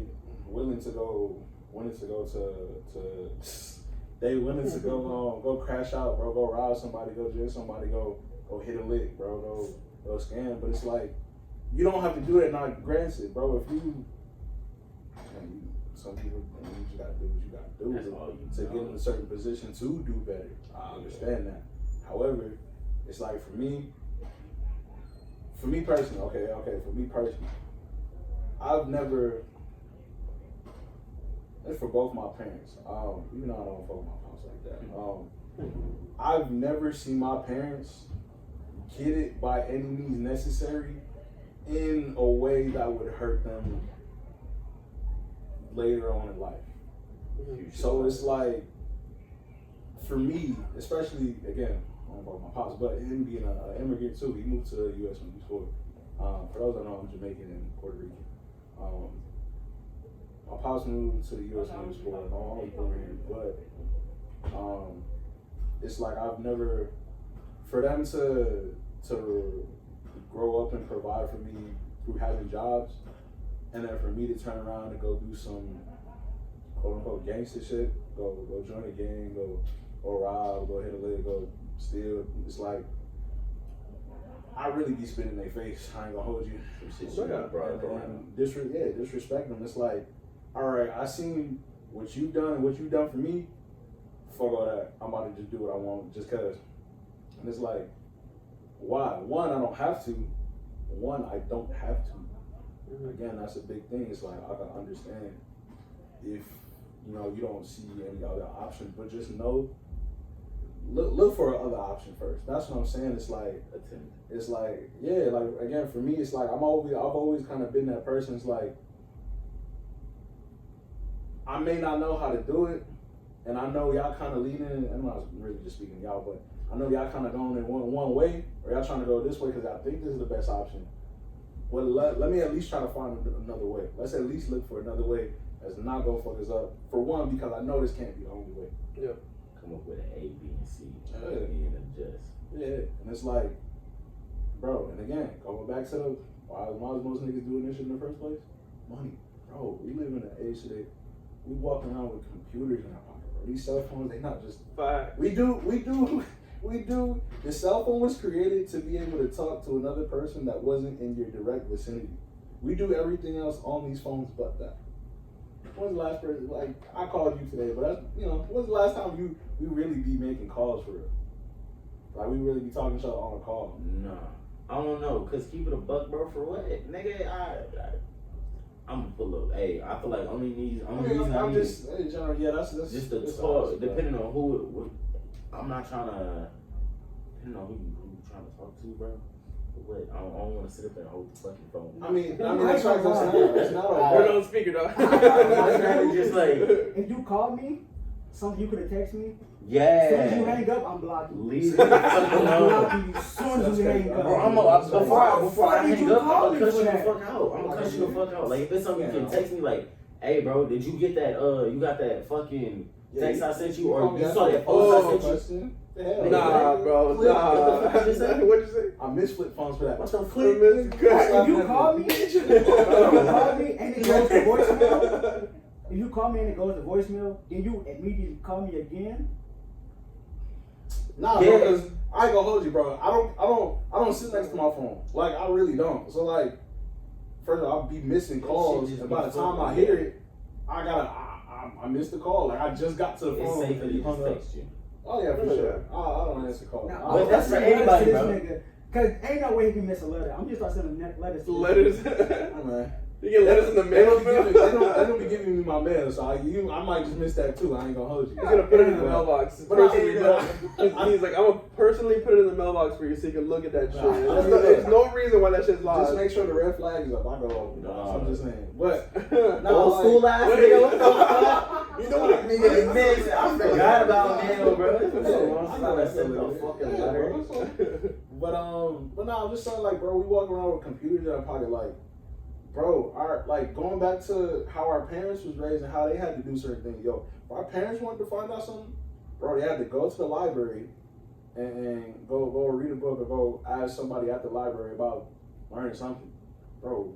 willing to go go crash out, bro, go rob somebody, go jail somebody, go hit a lick, bro, go scam. But it's like, you don't have to do that. Not granted, bro. If you, some people, you just gotta do what you gotta do to get in a certain position to do better. I understand that. However, it's like for me personally, for me personally, I've never, it's for both my parents, even though I don't fuck with my pops like that, I've never seen my parents get it by any means necessary in a way that would hurt them later on in life. So it's like, for me, especially, again, I don't know about my pops, but him being an immigrant too, he moved to the U.S. when he was 4. For those that know, I'm Jamaican and Puerto Rican. My pops moved to the U.S. when he was 4. My mom was born here, but it's like I've never, for them to grow up and provide for me through having jobs, and then for me to turn around and go do some quote unquote gangster shit, go join a gang, go rob, go hit a lick, go steal. It's like, I really be spitting in their face. I ain't gonna hold you. And disrespect them. It's like, all right, I seen what you done and what you done for me. Fuck all that. I'm about to just do what I want just cause. And it's like, why? One, I don't have to. One, I don't have to. Again, that's a big thing. It's like, I can understand if, you don't see any other option, but just know, look for another option first. That's what I'm saying. It's like, yeah, like, again, for me, it's like, I've always kind of been that person. It's like, I may not know how to do it, and I know y'all kind of leaning, and I'm not really just speaking to y'all, but I know y'all kind of going in one way, or y'all trying to go this way because I think this is the best option. Well, let me at least try to find another way. Let's at least look for another way that's not gonna fuck us up. For one, because I know this can't be the only way. Yeah. Come up with an A, B, and C. And adjust. Yeah, and it's like, bro, and again, going back to why was most niggas doing this shit in the first place? Money. Bro, we live in an age today, we walk around with computers in our pocket, bro. These cell phones, they not just, we do. The cell phone was created to be able to talk to another person that wasn't in your direct vicinity. We do everything else on these phones but that. When's the last person, like, I called you today, but that's, when's the last time we really be making calls for real? Like, we really be talking to each other on a call? No. I don't know, cause keep it a buck, bro, for what? Nigga, I'm full of, I feel like only reason I need just, yeah, that's just the talk, depending on who I'm not trying to, depending on who you trying to talk to, bro. What? I don't want to sit up there and hold the fucking phone. I mean, that's right. It's not like Put it on speaker, dog. Just like, if you call me, something you could have texted me. Yeah. As soon as you hang up, I'm blocking you. Leave it alone. As soon as you hang up. Bro, before I hang up, I'm gonna cut you the that? fuck out. I'm gonna cut you the fuck out. Like, if it's something you can text me, like, hey, bro, did you get that, you got that fucking text I sent you, or you saw that post I sent you? Hell, Nah, man. bro, Flip. nah. What the fuck you say? What'd you say? I miss flip phones for that. What's the Flip flip? is If you call me, if you call me and it goes to voicemail, if you call me and it goes to voicemail, then you immediately call me again. Nah, Yeah. bro, because I ain't gonna hold you, bro. I don't sit next to my phone. Like, I really don't. So, like, first of all, I'll be missing calls, just and be by the time I flipping. hear it, I missed the call. Like, I just got to the It's phone. safer and to you hung just up. text you. Oh yeah, for Yeah. sure. I don't answer calls. Now, But that's for send letters anybody, to this bro. nigga, cause ain't no way he can miss a letter. I'm just start sending letters. To this Letters. Oh, man. You get letters in the They mail, don't, be bro? giving, they don't be giving me my mail, so I might just miss that too. I ain't gonna hold you. He's gonna put it in the But- mailbox. but I- Personally, he's like, I'm gonna personally put it in the mailbox for you so you can look at that shit. Nah, There's no reason why that shit's Just live. make sure the red flag is up. I go, Nah. I'm just saying. But Old like- school ass Wait. nigga, what the fuck? You know what a nigga missed? I forgot about mail, bro. It's been so long since I sent a fucking letter. But nah, I'm just saying, like, bro, we walk around with computers in our pocket, like, bro, going back to how our parents was raised and how they had to do certain things. Yo, if our parents wanted to find out something, bro, they had to go to the library and go read a book or go ask somebody at the library about learning something. Bro,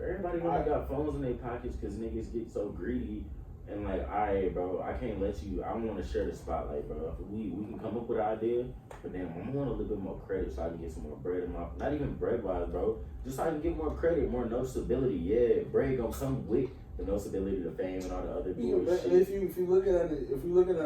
Everybody got phones in their pockets because niggas get so greedy and like, alright, bro, I can't let you. I want to share the spotlight, bro. We can come up with an idea, but then I want a little bit more credit so I can get some more bread in my. Not even bread wise, bro. Just so I can get more credit, more noticeability. Yeah, bread gonna come with the noticeability, the fame, and all the other yeah, but bullshit. if you looking at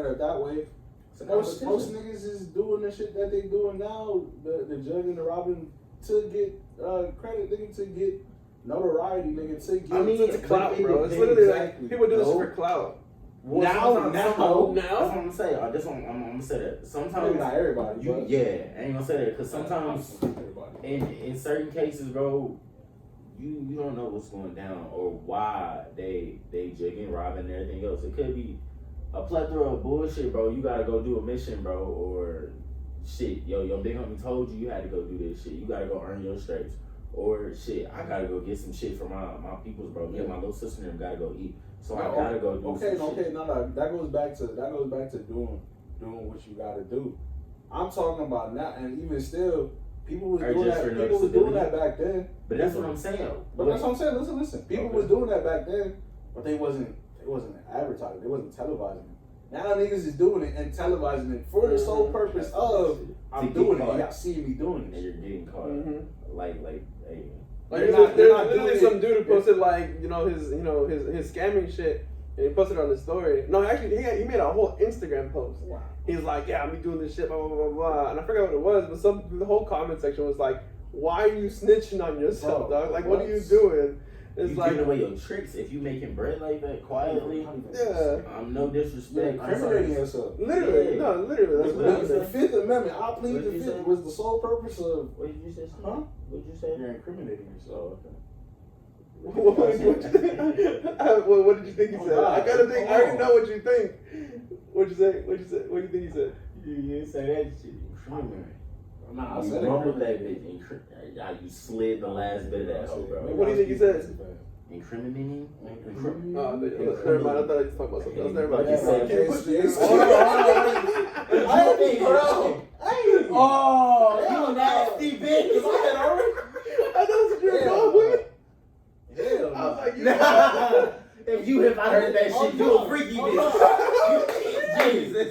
it that way, It's a most competition. niggas is doing the shit that they doing now, the jugging, the robbing to get credit, nigga, to get notoriety, nigga, to get. I mean, It's clout, it bro. It's depends. literally Exactly. like people do this No. for clout. Well, Now, sometimes- now. That's what I'm saying. That's what I'm gonna say that. Maybe Sometimes not everybody, you, but yeah, I ain't gonna say that because sometimes everybody. in certain cases, bro, you don't know what's going down or why they jigging, robbing, and everything else. It could be a plethora of bullshit, bro. You gotta go do a mission, bro, or shit. Your big homie told you had to go do this shit. You gotta go earn your stripes, or shit. I gotta go get some shit for my peoples, bro. Me and my little sister and them gotta go eat, so I gotta go do some shit. No. That goes back to doing what you gotta do. I'm talking about now, and even still, people was Or doing just that. for People was doing that noticeability. back then. But that's what I'm saying. But that's what I'm saying. Listen. People Okay. was doing that back then, but they wasn't advertising. They wasn't televising it. Now niggas is doing it and televising it for the sole purpose of I'm To doing get it. caught. Y'all seeing me doing And it. you're getting caught. Mm-hmm. Like, hey. Like They're there's not literally doing some it. dude who posted like his scamming shit, and he posted it on his story. No, actually he made a whole Instagram post. Wow. He's like, yeah, I'm doing this shit, blah blah blah blah, and I forgot what it was, but the whole comment section was like, why are you snitching on yourself, Bro, dog? Like, what are you what? doing? It's You like, giving away your tricks if you making bread like that quietly. yeah, I'm no You're disrespect. I'm incriminating sorry. yourself. literally, Yeah. no, literally, that's what I'm The saying. Fifth Amendment, I plead What the you Fifth, say? was the sole purpose of. What did you say? Huh? What did you say? You're incriminating yourself. What did you think he Oh, said? God. I gotta think. I already Oh. know what you think. What'd you say? What do you think he said? You didn't say that shit. Nah, I You said mumbled it. that bitch. You slid the last bit of that hoe, bro. What do you think he said? Incriminating? Oh, never mind. I thought he was talking about something else. Never mind. Like you said, Keep pushing. it's- Oh, you nasty bitch. I thought that's what you were going with. Hell I was like, you Nah. If I heard that shit, you a freaky Oh, bitch. Jesus.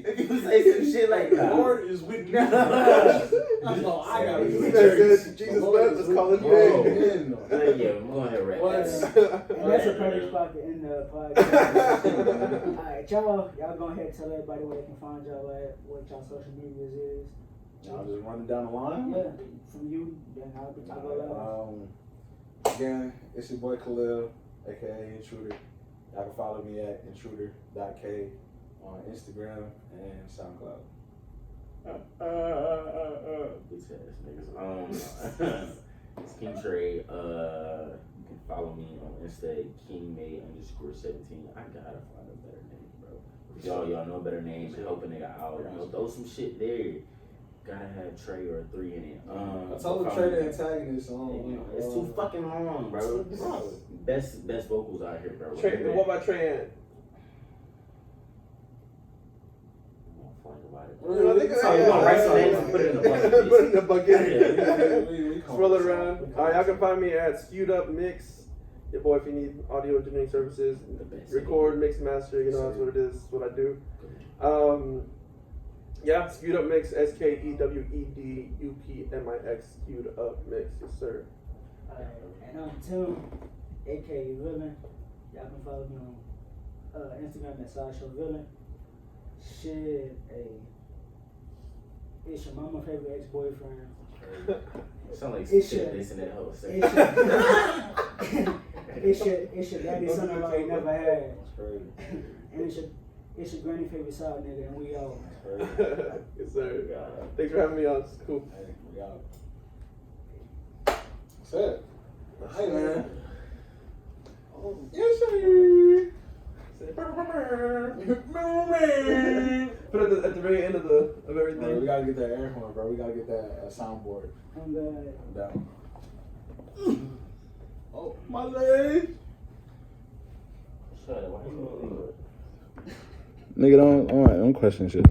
If you say some shit like The that. Lord is with me. Nah. That's all I gotta do. He said, Jesus wept, let's call it Whoa. big. Yeah, I'm going to wrap What? that. And that's a perfect spot to end the podcast. Alright, y'all go ahead and tell everybody where they can find y'all at, what y'all social medias is. Y'all just running down the line. Yeah, from you, then I'll be talking Again, it's your boy Khalil, aka Intruder. Y'all can follow me at intruder.k on Instagram and SoundCloud. Bitch ass niggas. It's King Trey. You can follow me on Insta at KingMay_17. I gotta find a better name, bro. If y'all know a better name and help a nigga out, throw some shit there. Gotta have Trey or a 3 in it. I told him Trey the antagonist It's too fucking long, bro. Best vocals out here, bro. Trey, what about Trey Ann? Fuck about it. I think So you gonna write some names and put it in a bucket. Put it in a bucket. We Swirl it around. Alright, y'all can find me at Skewed Up Mix. Your boy, if you need audio engineering services, The best. record, mix, master, you know, that's what it is. That's what I do. Yeah, Skewed Up Mix, SKEWEDUPMIX, Skewed Up Mix, yes sir. And I'm Tim, aka Villain. Y'all can follow me on Instagram at Sideshow Villain. Shit, it's your mama favorite ex-boyfriend. Sound like It's shit your- based in that whole It's section. it's your daddy's son-in-law you never had. That's crazy. And it's your granny favorite side nigga, and we out. That's crazy. Yes sir. Thanks for having me on. It's cool. Hey, we out. That's it. Hey, man. Oh, Yes sir. Put it at the very end of everything. bro, we gotta get that air horn, bro. We gotta get that soundboard. I'm good. I'm down. Oh, my leg. Shut up. Why you Nigga, don't question shit.